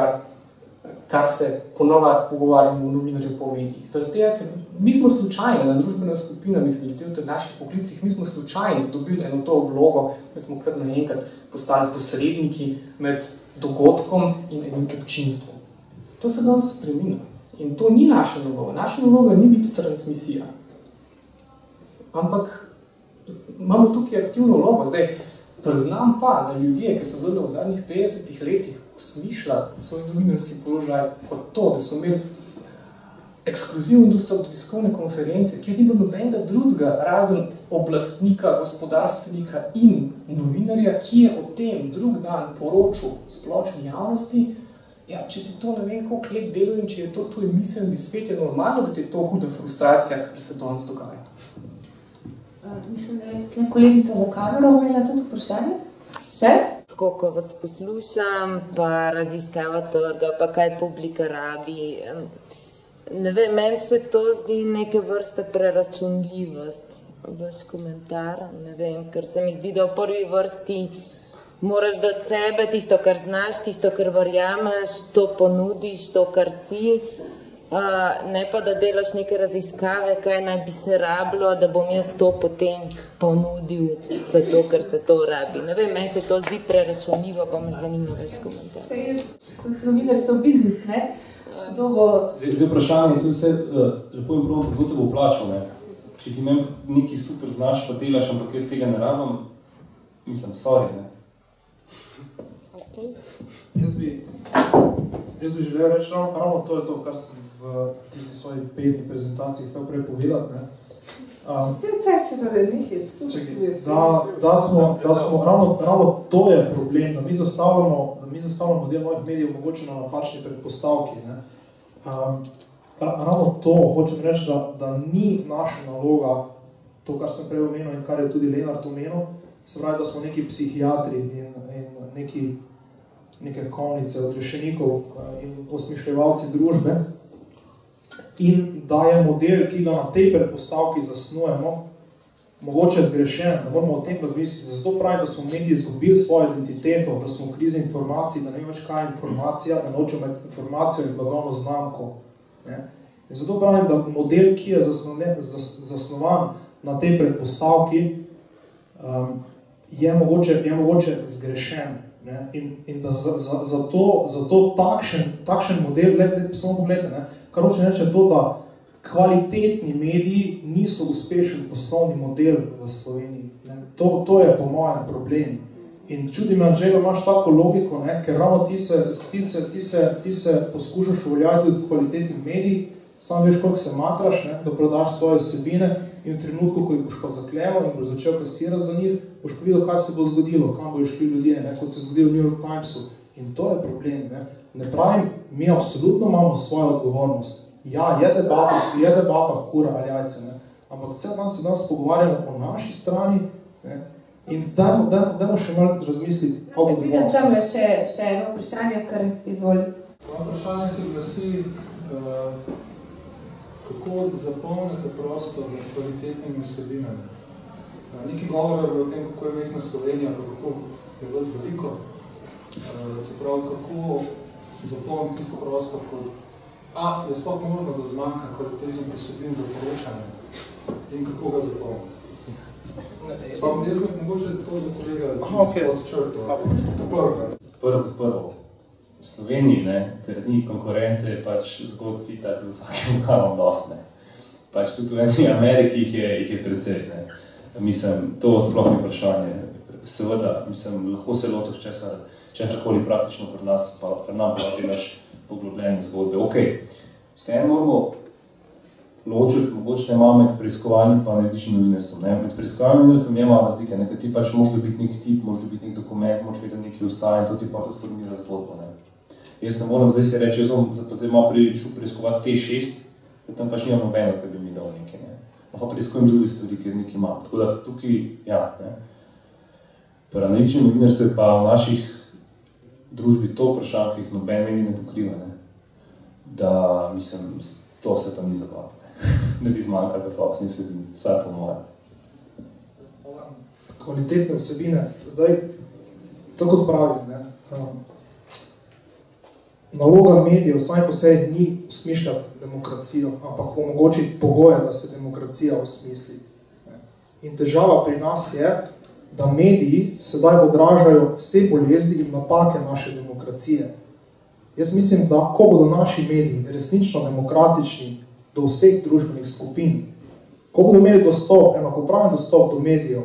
kar se ponovno pogovarjamo v novinarjev po medijih. Zaradi tega, ker mi smo slučajno, na družbena skupina, mislim, v teh naših poklicih, mi smo slučajno dobili eno to vlogo, da smo kar naenkrat postali posredniki med dogodkom in enim občinstvom. To se danes spreminja. In to ni naša naloga. Naša naloga ni biti transmisija. Ampak imamo tukaj aktivno vlogo. Zdaj, priznam pa, da ljudje, ki so zdaj v zadnjih 50 letih osmišljali svoj novinarski položaj kot to, da so imeli ekskluziven dostop do tiskovne konference, kjer ni bilo nobenega drugega, razen oblastnika, gospodarstvenika in novinarja, ki je o tem drug dan poročal splošni javnosti. Ja, če si to ne vem, koliko let deluje in če je to tvoj miselni svet, je normalno, da ti je to huda frustracija, kar se danes dogaja. Mislim, da je tle kolegica za kamero imela tudi vprašanje. Še? Tako, ko vas poslušam, pa raziskava trga, pa kaj publika rabi. Ne vem, meni se to zdi neke vrste preračunljivost. Vaš komentar, ne vem, ker se mi zdi, da v prvi vrsti moraš dati sebe, tisto, kar znaš, tisto, kar verjameš, to ponudiš, to, kar si. Ne pa, da delaš neke raziskave, kaj naj bi se rabilo, da bom jaz to potem ponudil zato, ker se to rabi. Ne vem, meni se to zdi preračunljivo, pa me zanima vaš komentar. Se je novinarstvo biznis, ne? Zdaj vprašanje je tudi vse, lepo in prav, kdo te bo plačal, ne? Če ti meni nekaj super znaš, pa delaš, ampak jaz tega ne rabim, mislim, sorry, ne? Jaz bi želel reči, ravno to je to, kar sem v tisti svoji petni prezentaciji hotel prej povedati, ne. Cel cel se da nekaj, ravno to je problem, da mi zastavljamo del novih medijev mogoče na napačni predpostavki, ne. Ravno to hočem reči, da ni naša naloga, to, kar sem prej omenil in kar je tudi Lenart omenil, se pravi, da smo neki psihiatri in neke kovnice odrešenikov in osmišljevalci družbe in da je model, ki ga na tej predpostavki zasnujemo, mogoče zgrešen, da moramo o tem razmisliti. Zato pravi, da smo mediji izgubili svojo identiteto, da smo v krizi informacij, da ne več kaj je informacija, da nočemo imeti informacijo in blagovno znamko. In zato pravim, da model, ki je zasnovan na tej predpostavki, je mogoče zgrešen. In da zato takšen model, samo pogledajte, Kar hočem reči je to, da kvalitetni mediji niso uspešen poslovni model v Sloveniji. To je po mojem problem. In čudi me, Anžel, imaš tako logiko, ker ravno ti se poskušaš uveljaviti od kvalitetnih medij, sam veš, koliko se matraš, da prodaš svoje vsebine in v trenutku, ko jih boš pa zaklemal in boš začel kasirati za njih, boš pa videl, kaj se bo zgodilo, kam bojo šli ljudje, kot se zgodilo v New York Timesu. In to je problem. Ne pravim, mi absolutno imamo svojo odgovornost. Ja, je debata kura ali jajce, ampak cel dan se danes pogovarjamo o naši strani in dajmo še malo razmisliti. Se vidim tam še eno vprašanje, kar izvoli. Vprašanje se glasi, kako zapolnite prostor med kvalitetnimi vsebinami. Nekaj govora je o tem, kako je mehna Slovenija, kako je vas veliko. Se pravi, kako zapolniti tisto prostor, kot je sploh možno, da zmanjka kvalitetnih vsebin za poročanje in kako ga zapolniti. Jaz bi mogoče to za kolega odčrtil. Prvo. V Sloveniji, ker ni konkurence, je pač zgodb fitak za vsakem kavom dost. Pač tudi v eni Ameriki jih je precej. Mislim, to sploh ni vprašanje. Seveda, lahko se lotiš česarkoli praktično pri nas, pa pri nam pa imaš poglobljene zgodbe. Vseeno moramo ločiti, mogoče imamo med preiskovalnim pa najdičnim novinarstvom. Med preiskovalnim novinarstvom je malo razlike, ker ti pač moraš dobiti nek tip, moraš dobiti nek dokument, moraš vedeti nekaj ustaje in to ti pa tudi formira zgodbo. Jaz ne moram zdaj si reči, jaz bom zdaj malo prišel preiskovati T6, ker tam pač nimam nobeno, ker bi mi dal nekaj. Lahko preiskujem druge stvari, ker nekaj imam. Tako da tukaj, Pri analitičnem novinarstvu je pa v naših družbi to vprašanje, ki jih noben medij ne pokriva. Da, mislim, to se pa ni zabavno. Ne bi zmanjkali kakovostnih vsebin, vsaj po mojem. Kvalitetne vsebine. Zdaj, tako kot pravim, naloga medijev sami po sebi ni usmišljati demokracijo, ampak omogočiti pogoje, da se demokracija osmisli. In težava pri nas je, da mediji sedaj odražajo vse bolezni in napake naše demokracije. Jaz mislim, da ko bodo naši mediji resnično demokratični do vseh družbenih skupin, ko bodo imeli dostop, enakopraven dostop do medijev,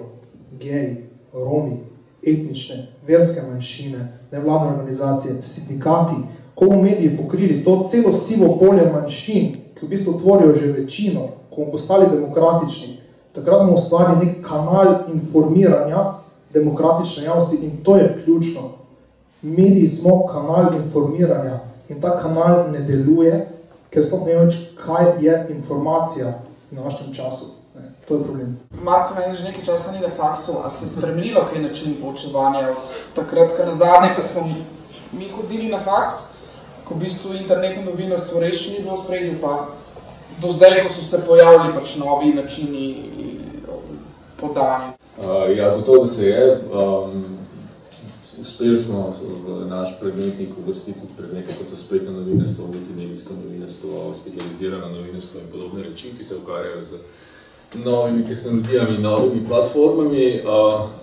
geji, Romi, etnične, verske manjšine, nevladne organizacije, sindikati, ko bomo mediji pokrili to celo sivo polje manjšin, ki v bistvu tvorijo že večino, ko bomo postali demokratični, takrat bomo ustvarili nek kanal informiranja demokratične javnosti in to je ključno. Mediji smo kanal informiranja in ta kanal ne deluje, ker sploh ne vem, kaj je informacija v našem času. To je problem. Marko, meni že nekaj časa ni na faksu, a se je spremenilo kaj način poučevanja od takrat, ko nazadnje, ko smo mi hodili na faks, ko v bistvu internetno novinarstvo res še ni bilo v spredju, pa do zdaj, ko so se pojavili pač novi načini podanja. Ja, gotovo, da se je. Uspeli smo v naš predmetnik uvrstiti tudi predmete, kot so spletno novinarstvo, multimedijsko novinarstvo, specializirano novinarstvo in podobne reči, ki se ukvarjajo z novimi tehnologijami, novimi platformami,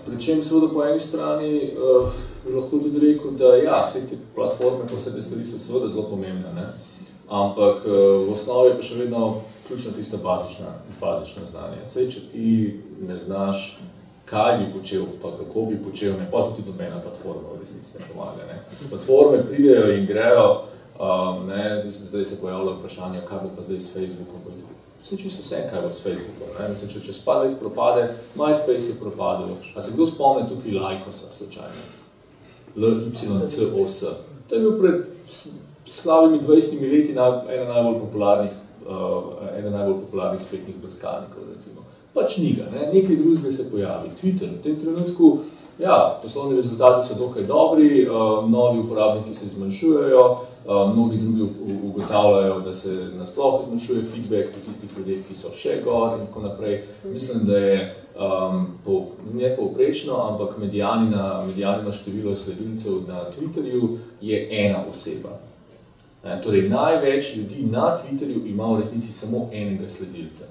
pri čem seveda po eni strani lahko tudi rekel, da ja, vse te platforme, pa vse te stvari so seveda zelo pomembne, ampak v osnovi je pa še vedno ključno tista bazična znanje. Sej, če ti ne znaš, kaj bi počel, pa kako bi počel, ne pa tudi nobena platforma v resnici ne pomaga. Platforme pridejo in grejo, zdaj se pojavlja vprašanje, kaj bo pa zdaj s Facebookom. Vse čisto vse, kaj bo s Facebookom. Mislim, če čez par let propade, MySpace je propadel. A se kdo spomne tukaj Lycosa slučajno? LYCOS. To je bil pred slavimi 20 leti ena najbolj popularnih spletnih brskalnikov, recimo. Pač ni ga, nekaj drugega se pojavi. Twitter, v tem trenutku, ja, poslovni rezultati so dokaj dobri, novi uporabniki se zmanjšujejo, mnogi drugi ugotavljajo, da se nasploh zmanjšuje feedback pri tistih ljudeh, ki so še gor in tako naprej. Mislim, da je ne povprečno, ampak medianino število sledilcev na Twitterju je ena oseba. Torej, največ ljudi na Twitterju ima v resnici samo enega sledilca.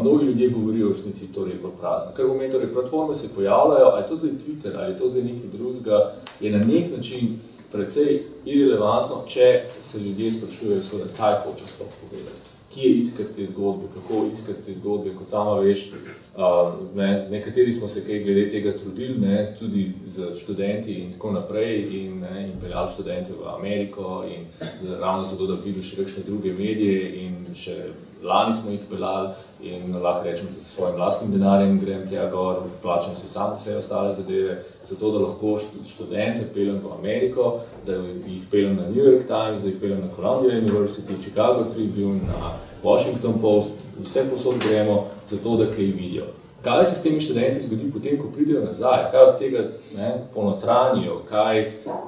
Mnogi ljudje govorijo v resnici to reko prazno. Ker v momentu, platforme se pojavljajo, ali je to zdaj Twitter, ali je to zdaj nekaj drugega, je na nek način precej irelevantno, če se ljudje sprašujejo, seveda, kaj hoče sploh povedati. Kje iskati te zgodbe, kako iskati te zgodbe, kot sama veš, nekateri smo se kaj glede tega trudili, tudi z študenti in tako naprej in peljali študente v Ameriko in ravno zato, da videli še kakšne druge medije in še lani smo jih peljali in lahko rečem, da s svojim lastnim denarjem grem tja gor, plačam si sam vse ostale zadeve, zato da lahko študente peljem v Ameriko, da jih peljem na New York Times, da jih peljem na Columbia University, Chicago Tribune, na Washington Post, vse posod gremo, zato da kaj vidijo. Kaj se s temi študenti zgodi potem, ko pridejo nazaj? Kaj od tega ponotranjijo?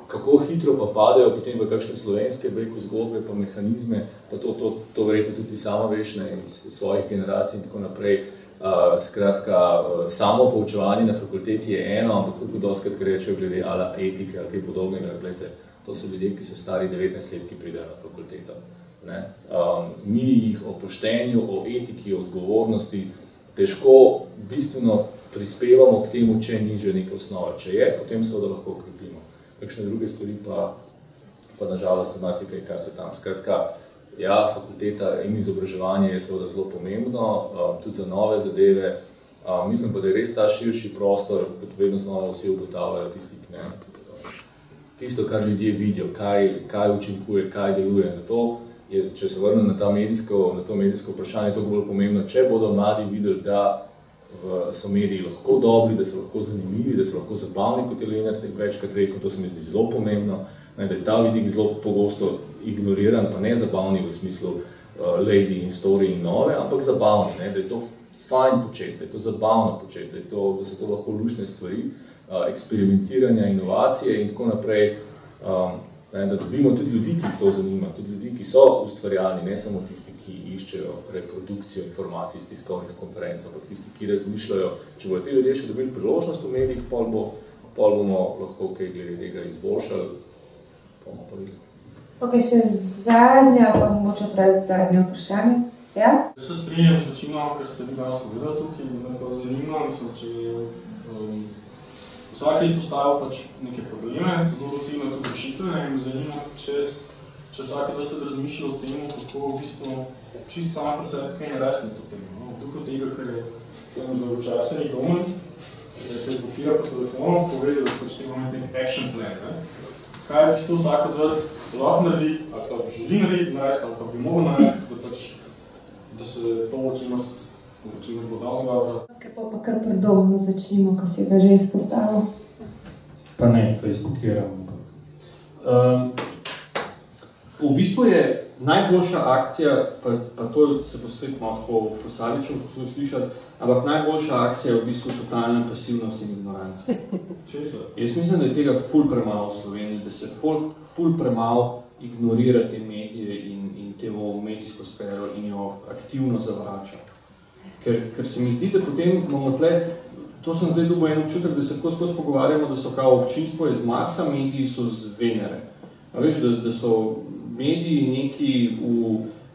Kako hitro pa padejo potem v kakšne slovenske zgodbe pa mehanizme, pa to verjetno tudi sama veš iz svojih generacij in tako naprej. Skratka, samo poučevanje na fakulteti je eno, ampak tudi dostakrat rečejo glede ala etike ali kaj podobnega. Gledajte, to so ljudje, ki so stari 19 let, ki pridejo na fakulteto. Mi jih o poštenju, o etiki, o odgovornosti težko bistveno prispevamo k temu, če ni že neke osnove. Če je, potem seveda lahko okrepimo. Kakšne druge stvari pa nažalost marsikaj, kar se tam. Skratka, ja, fakulteta in izobraževanje je seveda zelo pomembno, tudi za nove zadeve. Mislim pa, da je res ta širši prostor, kot vedno znova vsi ugotavljajo tisto, kar ljudje vidijo, kaj učinkuje, kaj deluje. Zato če se vrnem na to medijsko vprašanje, je to bolj pomembno, če bodo mladi videli, da so mediji lahko dobri, da so lahko zanimivi, da so lahko zabavni, kot je Lenart večkrat rekel, to se mi zdi zelo pomembno, da je ta vidik zelo pogosto ignoriran, pa ne zabavni v smislu Lady in Story in nove, ampak zabavni, da je to fajn početi, da je to zabavno početi, da so to lahko lušne stvari, eksperimentiranja, inovacije in tako naprej. Da dobimo tudi ljudi, ki jih to zanima, tudi ljudi, ki so ustvarjalni, ne samo tisti, ki iščejo reprodukcijo informacij iz tiskovnih konferenc, ampak tisti, ki razmišljajo, če bodo te ljudje še dobili priložnost v medijih, pol bomo lahko kaj glede tega izboljšali, bomo pa videli. Ok, še zadnja, pa mogoče pravi zadnje vprašanje. Ja? Jaz se strinjam z večino, kar ste vi danes povedali tukaj, me pa zanima, mislim, če vsak je izpostavil pač neke probleme, zelo ciljno tudi rešitve, in me zanima, če vsake da ste razmišljali o tem, kako v bistvu čist sama pri sebi kaj narediti na to temo. V duhu tega, ker je zelo včasni domen, da je Facebookira po telefonu, povedal, da pač tega imate nek action plan. Kaj v bistvu vsak od vas lahko naredi, ali pa želi narediti, ali pa bi mogel narediti, da se to čimer bo dal zgovora. Kaj pa kar predobno začnimo, ko si ga že izpostavil? Pa ne, Facebookiram. V bistvu je najboljša akcija, pa to se bo spet malo tako posadično slišati, ampak najboljša akcija je v bistvu totalna pasivnost in ignoranca. Jaz mislim, da je tega ful premalo v Sloveniji, da se ful premalo ignorira te medije in temo medijsko sfero in jo aktivno zavrača. Ker se mi zdi, da potem imamo tle, to sem zdaj dobil en občutek, da se tako skozi pogovarjamo, da so kao občinstvo iz Marsa, mediji so z Venere. A veš, da so mediji neki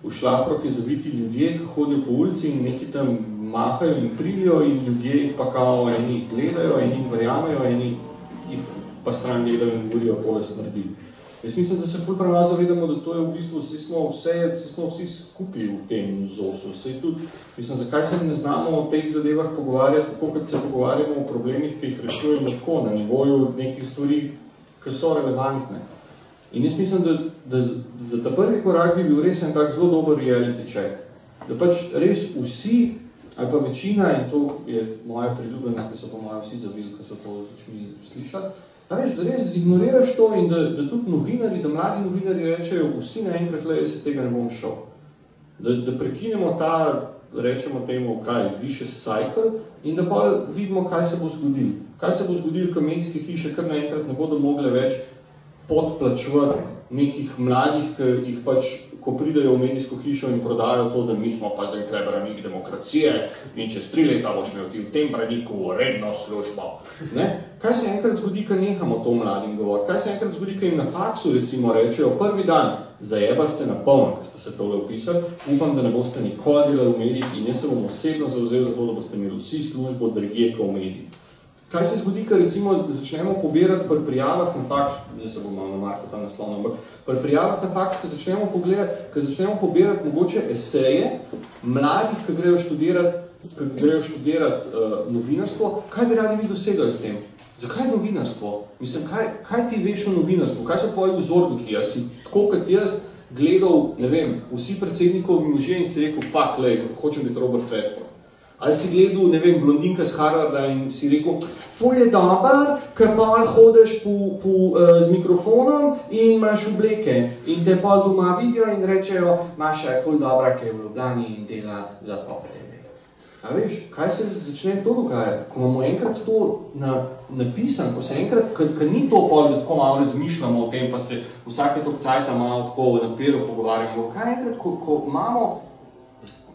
v šlafroke zaviti ljudje, ki hodijo po ulici in neki tam mahajo in krilijo in ljudje jih pa kao eni jih gledajo, eni jih verjamejo, eni jih pa stran gledajo in govorijo, pole se naredi. Jaz mislim, da se ful premalo zavedamo, da to je v bistvu, smo vsi skupaj v tem ZOS-u. Mislim, zakaj se ne znamo o teh zadevah pogovarjati, tako kot se pogovarjamo o problemih, ki jih rešujemo tako, na nivoju nekih stvari, ki so relevantne. In jaz mislim, da za ta prvi korak bi bil res en tak zelo dober reality check. Da pač res vsi, ali pa večina, in to je moja priljubljena, ki so pa moja vsi zavili, ki so to začeli slišati, da res ignoriraš to in da tudi novinari, da mladi novinari rečejo, vsi naenkrat le, jaz se tega ne bom šel. Da prekinemo ta, rečemo temu, vicious cycle in da pa vidimo, kaj se bo zgodilo. Kaj se bo zgodilo, ko medijske hiše kar naenkrat ne bodo mogle več podplačevati nekih mladih, ki jih pač, ko pridejo v medijsko hišo in prodajo to, da mi smo pa zdaj tle branik demokracije in čez 3 leta boš imel ti v tem braniku redno službo. Kaj se enkrat zgodi, ko nehamo to mladim govoriti? Kaj se enkrat zgodi, ko jim na faksu recimo rečejo prvi dan, zajeba ste na polno, ko ste se tole opisali, upam, da ne boste nikoli delali v medijih in jaz se bom osebno zavzel za to, da boste imeli vsi službo drugje kot v medijih. Kaj se zgodi, ko recimo začnemo pobirati pri prijavah na faks, zdaj se bomo na Marko tam naslovno, ampak pri prijavah na faks, ko začnemo pobirati mogoče eseje mladih, ki grejo študirati novinarstvo, kaj bi radi vi dosegali s tem? Zakaj novinarstvo? Mislim, kaj ti veš o novinarstvu? Kaj so tvoji vzorniki? Jaz si tako kot jaz gledal, ne vem, vsi predsednikovi možje in si rekel, fuck, lej, hočem biti Robert Redford. Ali si gledal, ne vem, blondinka z Harvarda in si rekel, ful je dober, ker pol hodiš z mikrofonom in imaš obleke. In te pol doma vidijo in rečejo, Maša je ful dobra, ki je v Ljubljani in dela za Pop TV. A veš, kaj se začne to dogajati? Ko imamo enkrat to napisan, ko se enkrat, ko ni to pol, da tako malo razmišljamo o tem, pa se vsake tok cajta malo tako na peru pogovarjamo. Kaj enkrat, ko imamo,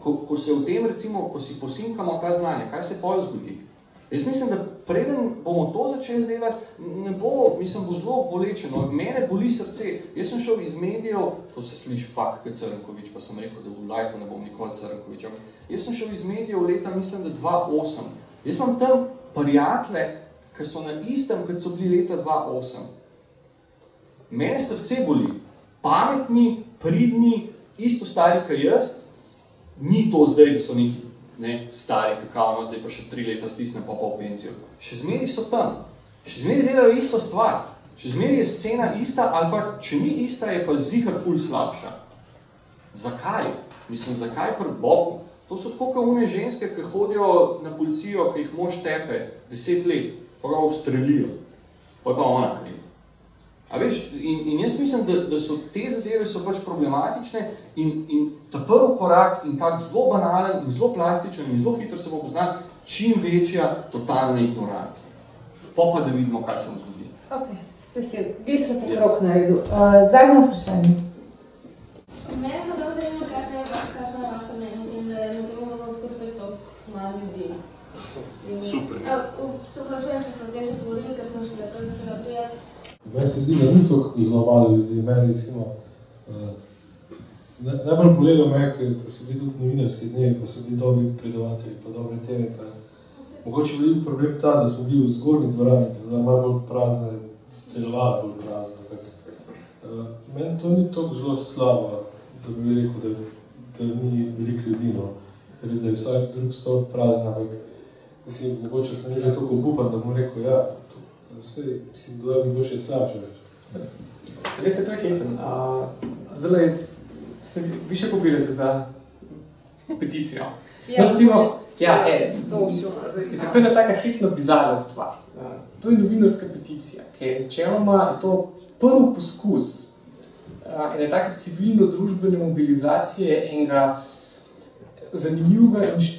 ko se v tem, recimo, ko si posinkamo ta znanje, kaj se pol zgodi? Jaz mislim, da preden bomo to začeli delati, ne bo, mislim, bo zelo bolečeno. Mene boli srce. Jaz sem šel iz medijev, to se sliši fakt kot Crnkovič, pa sem rekel, da v life ne bom nikoli Crnkovič. Jaz sem šel iz medijev leta, mislim, da 2008. Jaz imam tam prijatelje, ki so na istem, kot so bili leta 2008. Mene srce boli. Pametni, pridni, isto stari kot jaz, ni to zdaj, da so neki stari kakavno, zdaj pa še 3 leta stisne pa v penzijo. Še zmeri so tam. Še zmeri delajo isto stvar. Še zmeri je scena ista, ali pa če ni ista, je pa zihar ful slabša. Zakaj? Mislim, zakaj pri Bogu? To so tako kot one ženske, ki hodijo na policijo, ki jih mož tepe 10 let, pa ga ustrelijo. Pa je pa ona kriva. A veš, in jaz mislim, da so te zadeve so pač problematične in ta prvi korak in tak zelo banalen in zelo plastičen in zelo hitro se bo poznal čim večja totalna ignorancija. Pa da vidimo, kaj se mu zgodi. Ok, zdaj si veliko pokrok naredil. Zadnje vprašanje. Mene pa zelo zanima, kakšno je vaše mnenje in na tem odnosku svetu na ljudi. Super. Se vprašujem, če sem o tem že govorili, ker sem še lepo zaprela prijeti. Meni se zdi, da ni toliko zelo malo ljudi. Meni recimo, najbolj poleglo me, ko so bili tudi novinarski dnevi, pa so bili dobri predavatelji, pa dobre teme. Pa mogoče bil problem ta, da smo bili v zgornji dvorani, da je bila malo bolj prazna, delovala bolj prazna. Meni to ni toliko zelo slabo, da bi rekel, da ni veliko ljudi. No. Res, da je vsak drug stol prazna, ampak mislim, mogoče sem že toliko obupan, da bom rekel, ja, vse, mislim, da bi bilo še slabše več. Res je to hecen. Zdaj, vi še pobirate za peticijo. Ja, to je ena taka hecna bizarna stvar. To je novinarska peticija, ker načeloma je to prvi poskus ene take civilno-družbene mobilizacije enega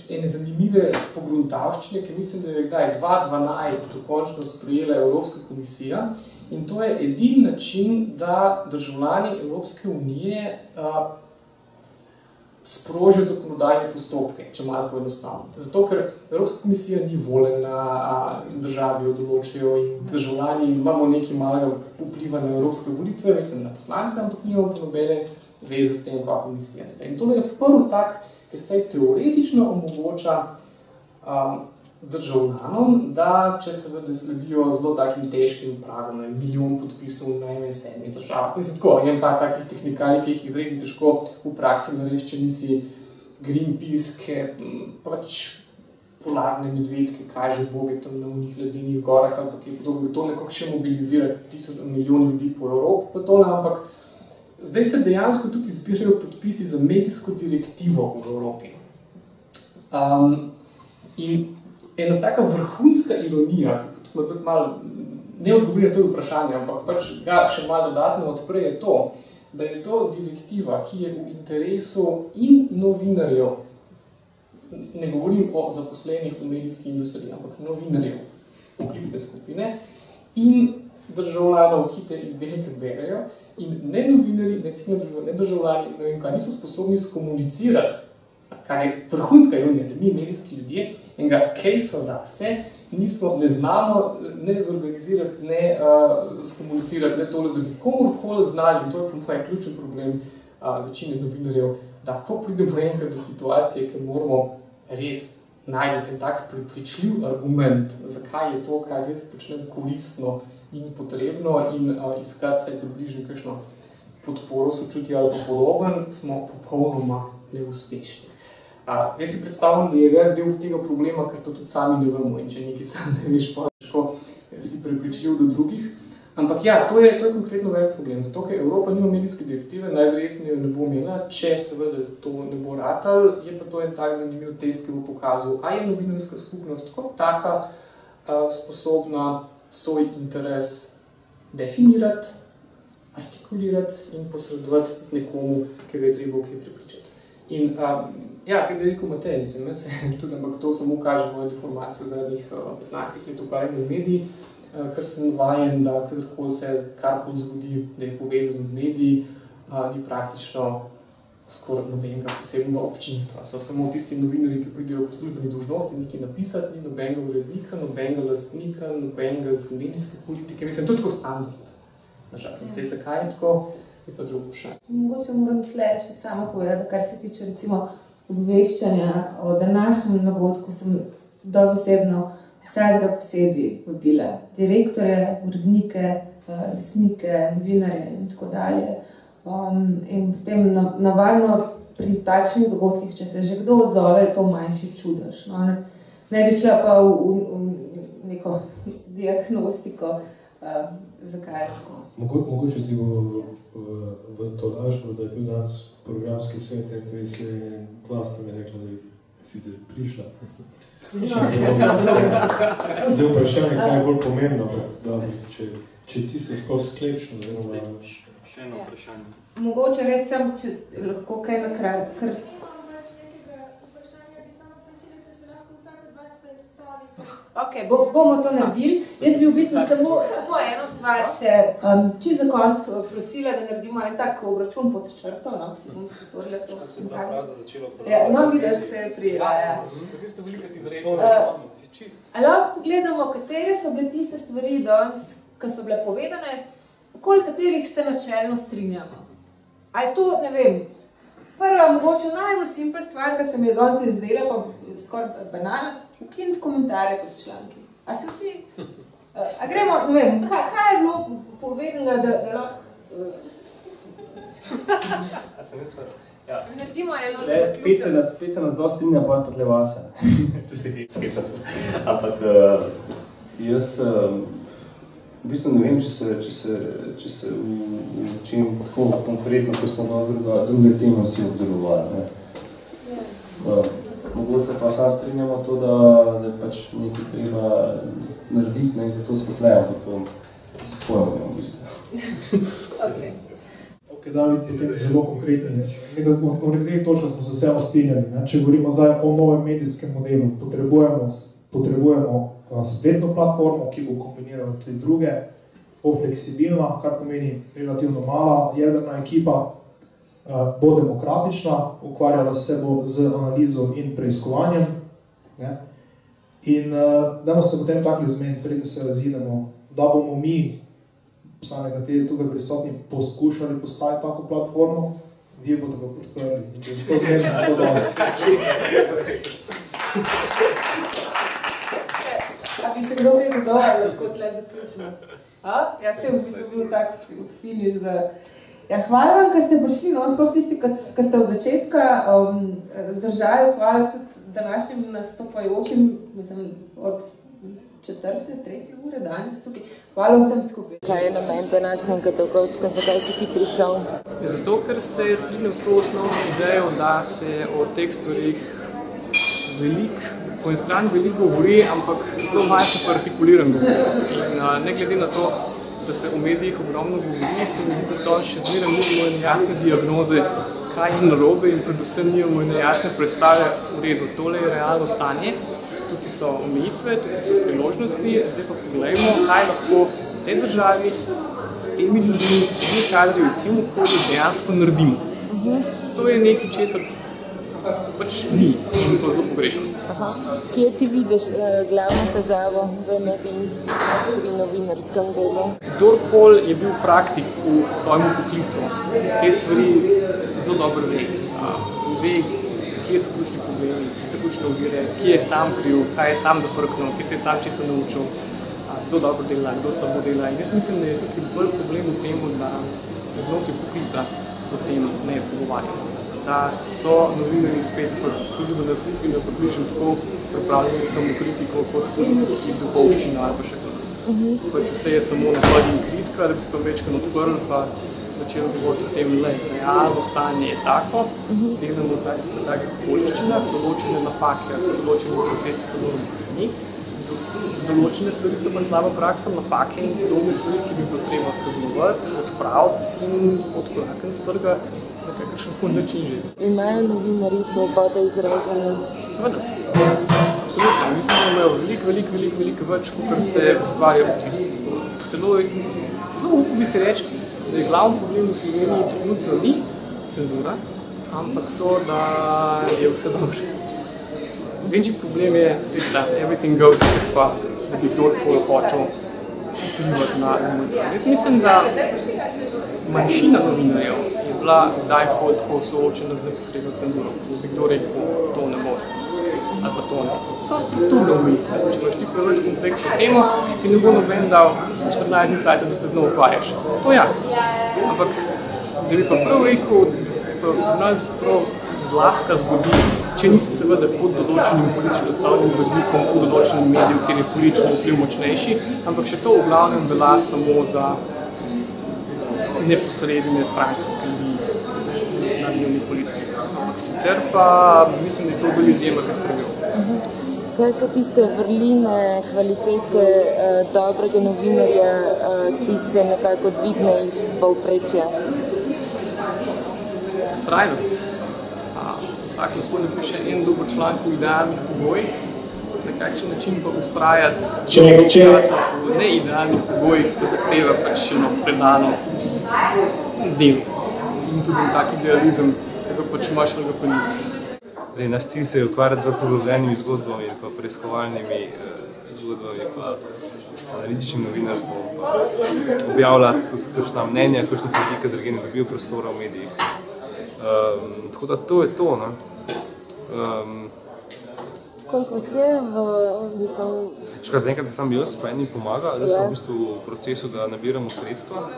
ene zanimive pogruntavščine, ki mislim, da je kdaj 2012 dokončno sprejela Evropska komisija in to je edini način, da državljani Evropske unije sprožijo zakonodajne postopke, če malo poenostavno. Zato, ker Evropska komisija ni voljena, državi jo določijo in državljani imamo nekaj malega vpliva na evropske volitve, mislim na poslance, ampak nimamo pa nobene veze s tem, kakva komisija. In to je prvi tak, ki se teoretično omogoča državljanom, da če seveda sledijo zelo takim težkim pragom, 1 milijon podpisov v najmanj 7 državah. Mislim tako, imam par takih tehnikalij, ki jih izredno težko v praksi narediti, če nisi Greenpeace, pač polarne medvedke, kaže boge tam na unih ledenih gorah ali pa kaj podobno. To nekako še mobilizira 1 milijon ljudi po Evropi, pa tole, ampak zdaj se dejansko tukaj zbirajo podpisi za medijsko direktivo v Evropi. In ena taka vrhunska ironija, ki tudi malo ne odgovori na to vprašanje, ampak pač ga še malo dodatno odpre, je to, da je to direktiva, ki je v interesu in novinarjev, ne govorim o zaposlenih v medijski industriji, ampak novinarjev, poklicne skupine, in državljanov, ki te izdelke berejo, in ne novinarji, ne civilne družbe, ne državljani, ne vem kaj, niso sposobni skomunicirati, kar je vrhunska ironija, da mi medijski ljudje enega case-a zase ne znamo ne zorganizirati, ne skomunicirati, ne tole, da bi komorkoli znali, in to je po mojem ključen problem večine novinarjev, da ko pridemo enkrat do situacije, ker moramo res najdete tak prepričljiv argument, zakaj je to, kar jaz počnem, koristno in potrebno in iskati se približno kakšno podporo, sočutje ali pa podoben, smo popolnoma neuspešni. Jaz si predstavljam, da je velik del tega problema, ker to tudi sami ne vemo in če nekaj sam ne veš, pa težko si prepričljiv do drugih. Ampak ja, to je konkretno velik problem, zato ker Evropa nima medijske direktive, najverjetneje ne bo imela, če seveda to ne bo ratal, je pa to en tak zanimiv test, ki bo pokazal, a je novinarska skupnost kot taka sposobna svoj interes definirati, artikulirati in posredovati nekomu, ki ga je treba kaj prepričati. In ja, kaj da rekel Matej, mislim, tudi, ampak to samo kaže mojo deformacijo v zadnjih 15 let ukvarjanja z mediji, ker sem vajen, da kadarkoli se karkoli zgodi, da je povezano z mediji, ni praktično skoraj nobenega posebnega občinstva. So samo tisti novinarji, ki pridejo po službeni dolžnosti nekaj napisati, ni nobenega urednika, nobenega lastnika, nobenega z medijske politike. Mislim, to je tako standard. Nažal, veste se kaj tako, je pa drugo vprašanje. Mogoče moram tle še samo povedati, kar se tiče recimo obveščanja o današnjem dogodku, sem dobesedno vsakega posebej vabila direktorje, urednike, lastnike, novinarje in tako dalje. In potem navadno pri takšnih dogodkih, če se že kdo odzove, je to manjši čudež. No? Ne bi šla pa v neko diagnostiko, zakaj je tako. Mogoče ti bo v to lažbo, da je bil danes programski svet RTV Slovenije in dva sta mi rekla, da bi sicer prišla. Zdaj vprašanje, kaj je bolj pomembno, če ti ste skoro sklepčno, oziroma... Še eno vprašanje. Mogoče res sem, če lahko kaj nakratko, Ok, bomo to naredili. Jaz bi v bistvu samo eno stvar še čisto za konec prosila, da naredimo en tak obračun pod črto, no, si bom sposodila to. Se ta fraza začela v Ja, no, vidiš se prijaja. Tudi ste veliko ti zreči, čist. Lahko pogledamo, katere so bile tiste stvari danes, ki so bile povedane, okoli katerih se načelno strinjamo. A je to, ne vem, prva, mogoče najbolj simpel stvar, ki se mi je danes izdela, pa skoraj banalna, ukiniti komentarje pod članki. A se vsi... A gremo, ne vem, kaj je bilo povedanega, da lahko... A sem jaz vrlo? Ja. Naredimo eno za zaključek. Spet se nas dosti strinja, pa je vase. Se si pecam se. Ampak jaz v bistvu ne vem, če se v čem tako konkretno, ker smo druge teme vsi obdelovali. Mogoče pa sam strinjamo to, da pač nekaj treba narediti, in zato smo tle, ampak to se pojavljamo v bistvu. Ok, David, potem zelo konkretni. V nekaterih točkah smo se vseeno strinjali. Če govorimo zdaj o novem medijskem modelu, potrebujemo spletno platformo, ki bo kombinirala tudi druge, bo fleksibilna, kar pomeni relativno mala jedrna ekipa, bo demokratična, ukvarjala se bo z analizo in preiskovanjem. Ne? In dajmo se potem takli zmeniti, preden se razidemo, da bomo mi, sami nekateri tukaj prisotni, poskušali postaviti tako platformo, vi boste pa podprli. In če se to zmenimo, to danes. A bi še kdo kaj dodal, lahko tle zaključimo? Ja, se v bistvu bil tak finiš, da... Ja, hvala vam, ko ste prišli, no, sploh tisti, ko ste od začetka zdržali, hvala tudi današnjim nastopajočim, mislim, od 4., 3. ure danes tukaj. Hvala vsem skupaj. Kaj je namen današnjega dogodka, zakaj si ti prišel? Zato, ker se strinjam s to osnovno idejo, da se o teh stvarih po eni strani veliko govori, ampak zelo malo se pa artikuliran govori. In ne glede na to, da se v medijih ogromno govori, se mi zdi, da to še zmeraj nimamo ene jasne diagnoze, kaj je narobe in predvsem nimamo ene jasne predstave v redu. Tole je realno stanje, tukaj so omejitve, tukaj so priložnosti, zdaj pa pogledajmo, kaj lahko v tej državi s temi ljudmi, s temi kadri, v tem okolju dejansko naredimo. To je nekaj, česar pač ni in to zelo pogrešam. Kje ti vidiš glavno težavo v medijih pri novinarskem delu? Kdorkoli je bil praktik v svojemu poklicu, te stvari zelo dobro ve. Ve, kje so ključni problemi. problemi, kje so ključne ovire, kje je sam kriv, kaj je sam zafrknil, kje se je sam česa naučil, kdo dobro dela, kdo slabo dela. In jaz mislim, da je tukaj bolj problem v tem, da se znotraj poklica o tem ne pogovarjamo. Da so novinarji spet kot družbena skupina približno tako pripravljeni samo kritiko kot politiki, duhovščina ali pa še kaj. Pač vse je samo napad in kritika, da bi se pa večkrat odprl pa začelo govoriti o tem, da realno stanje je tako, delamo v takih okoliščinah, določene napake, določene procesi so normalni, določene stvari so pa slaba praksa, napake in podobne stvari, ki bi bilo treba kaznovati, odpraviti in odkorakati s trga na kakršen način že. Imajo novinarji svobodo izražanja? Seveda. Absolutno. Mislim, da imajo veliko več, kot se ustvarja vtis. Celo upam bi se reči, da je glavni problem v Sloveniji trenutno ni cenzura, ampak to, da je vse dobro. Večji problem je da everything goes, pa da bi kdorkoli hočel vplivati na novinarje. Jaz mislim, da manjšina novinarjev je bila kdajkoli tako soočena z neposredno cenzuro, da bi kdo rekel, to ne može. Ali pa to ne. So strukturne omejitve. Če imaš ti preveč kompleksno temo, ti ne bo noben dal 14 dni cajta, da se z njo ukvarjaš. To ja. Ampak, da bi pa prav rekel, da se ti pa v nas prav zlahka zgodi, če nisi seveda pod določenim politično stavnim beznikom v določenem mediju, kjer je politični vpliv močnejši, ampak še to v glavnem velja samo za neposredne strankarske ljudi na dnevni politiki. Ampak sicer pa mislim, da je to bolj izjema kot pravil. Kaj so tiste vrline, kvalitete dobrega novinarja, ki se nekako dvigne iz povprečja? Vztrajnost. Vsak lahko napiše en dober članek v idealnih pogojih, na kakšen način pa ustrajati časa v neidealnih pogojih, ko zahteva pač predanost delu. In tudi tak idealizem, ki ga pač imaš, ali ga pa nimaš. Naš cilj se je ukvarjati z poglobljenimi zgodbami, pa preiskovalnimi zgodbami, pa analitičnim novinarstvom, pa objavljati tudi kakšna mnenja, kakšne politike, druge ne dobijo prostora v medijih. Tako da to je to. Koliko se zaenkrat sem jaz, pa eni pomaga, zdaj sem v bistvu v procesu, da nabiramo sredstva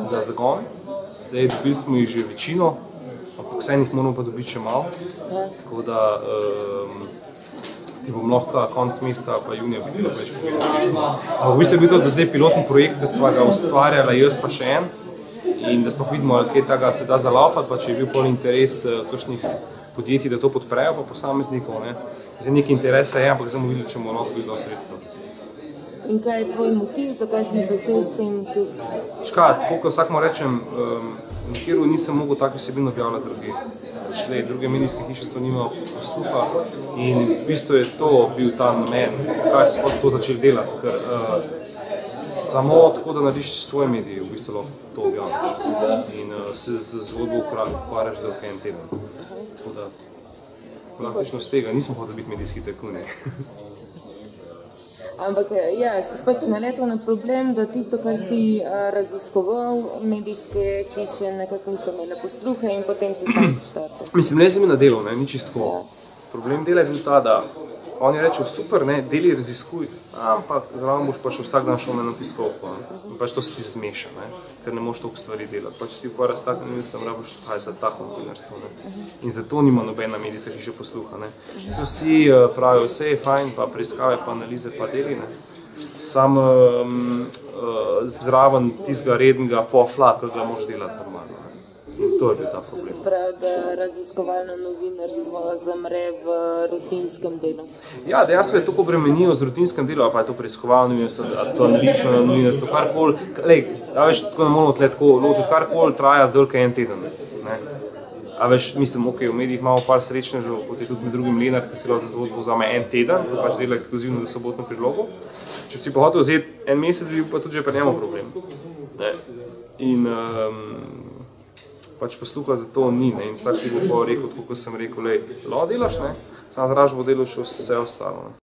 za zagon. Zdaj dobili smo jih že večino, ampak vse enih moramo pa dobiti še malo. Tako da ti bom lahko konec meseca pa junija videla več povedala. V bistvu je bil to do zdaj pilotni projekt, da sva ga ustvarjala jaz pa še en. In da smo vidimo, kaj tega se da zalaufati, pa če je bil pol interes kakšnih podjetij, da to podprejo, pa posameznikov. Zdaj nekaj interesa je, ampak zdaj bomo videli, če bomo lahko dobili sredstva. In kaj je tvoj motiv, zakaj si začel s tem? Tako kot vsakmo rečem, nikjer nisem mogel takih vsebin objavljati druge. Druge medijske hiše to nimajo posluha in v bistvu je to bil ta namen, zakaj so sploh to začeli delati, ker samo tako, da narediš svoje medije, v bistvu lahko to objavljaš in se z zgodbo ukvarjaš do en teden. Tako da, praktično z tega nismo hoteli biti medijski tajkuni. Ampak ja, si pač naletel na problem, da tisto, kar si raziskoval, medijske hiše nekako niso imele posluhe in potem si sam štartal. Mislim, ne sem na delo, ni čisto tako. Problem dela je bil ta, da oni rečejo, super, deli raziskuj, ampak zraven boš pa še vsak dan šel na eno tiskovko. Pač to se ti zmeša, ker ne moš toliko stvari delati. Pač si ukvarja s takim novinarstvom, rabiš za tako novinarstvo. In zato nima nobena medijska hiša posluha. Vsi pravijo, vse je fajn, pa preiskave, pa analize, pa deli. Sam zraven tistega rednega pofla, ki ga moš delati normalno. In to je bil ta problem. Se pravi, da raziskovalno novinarstvo zamre v rutinskem delu? Ja, dejansko je to obremenijo z rutinskem delu, ali pa je to preiskovalno novinarstvo, ali to analitično novinarstvo, karkoli. A veš, tako ne moramo tle tako ločiti, karkoli traja dlje en teden. A veš, mislim, ok, v medijih imamo par srečnežev, kot je tudi med drugim Lenart, ki si lahko za zgodbo vzame en teden, ko pač dela ekskluzivno za sobotno prilogo. Če bi si pa hotel vzeti en mesec, bi bil pa tudi že pa njemu problem. In pač posluha za to ni, in vsak ti bo pa rekel, tako kot sem rekel, lahko delaš, samo zraž bo delal še vse ostalo.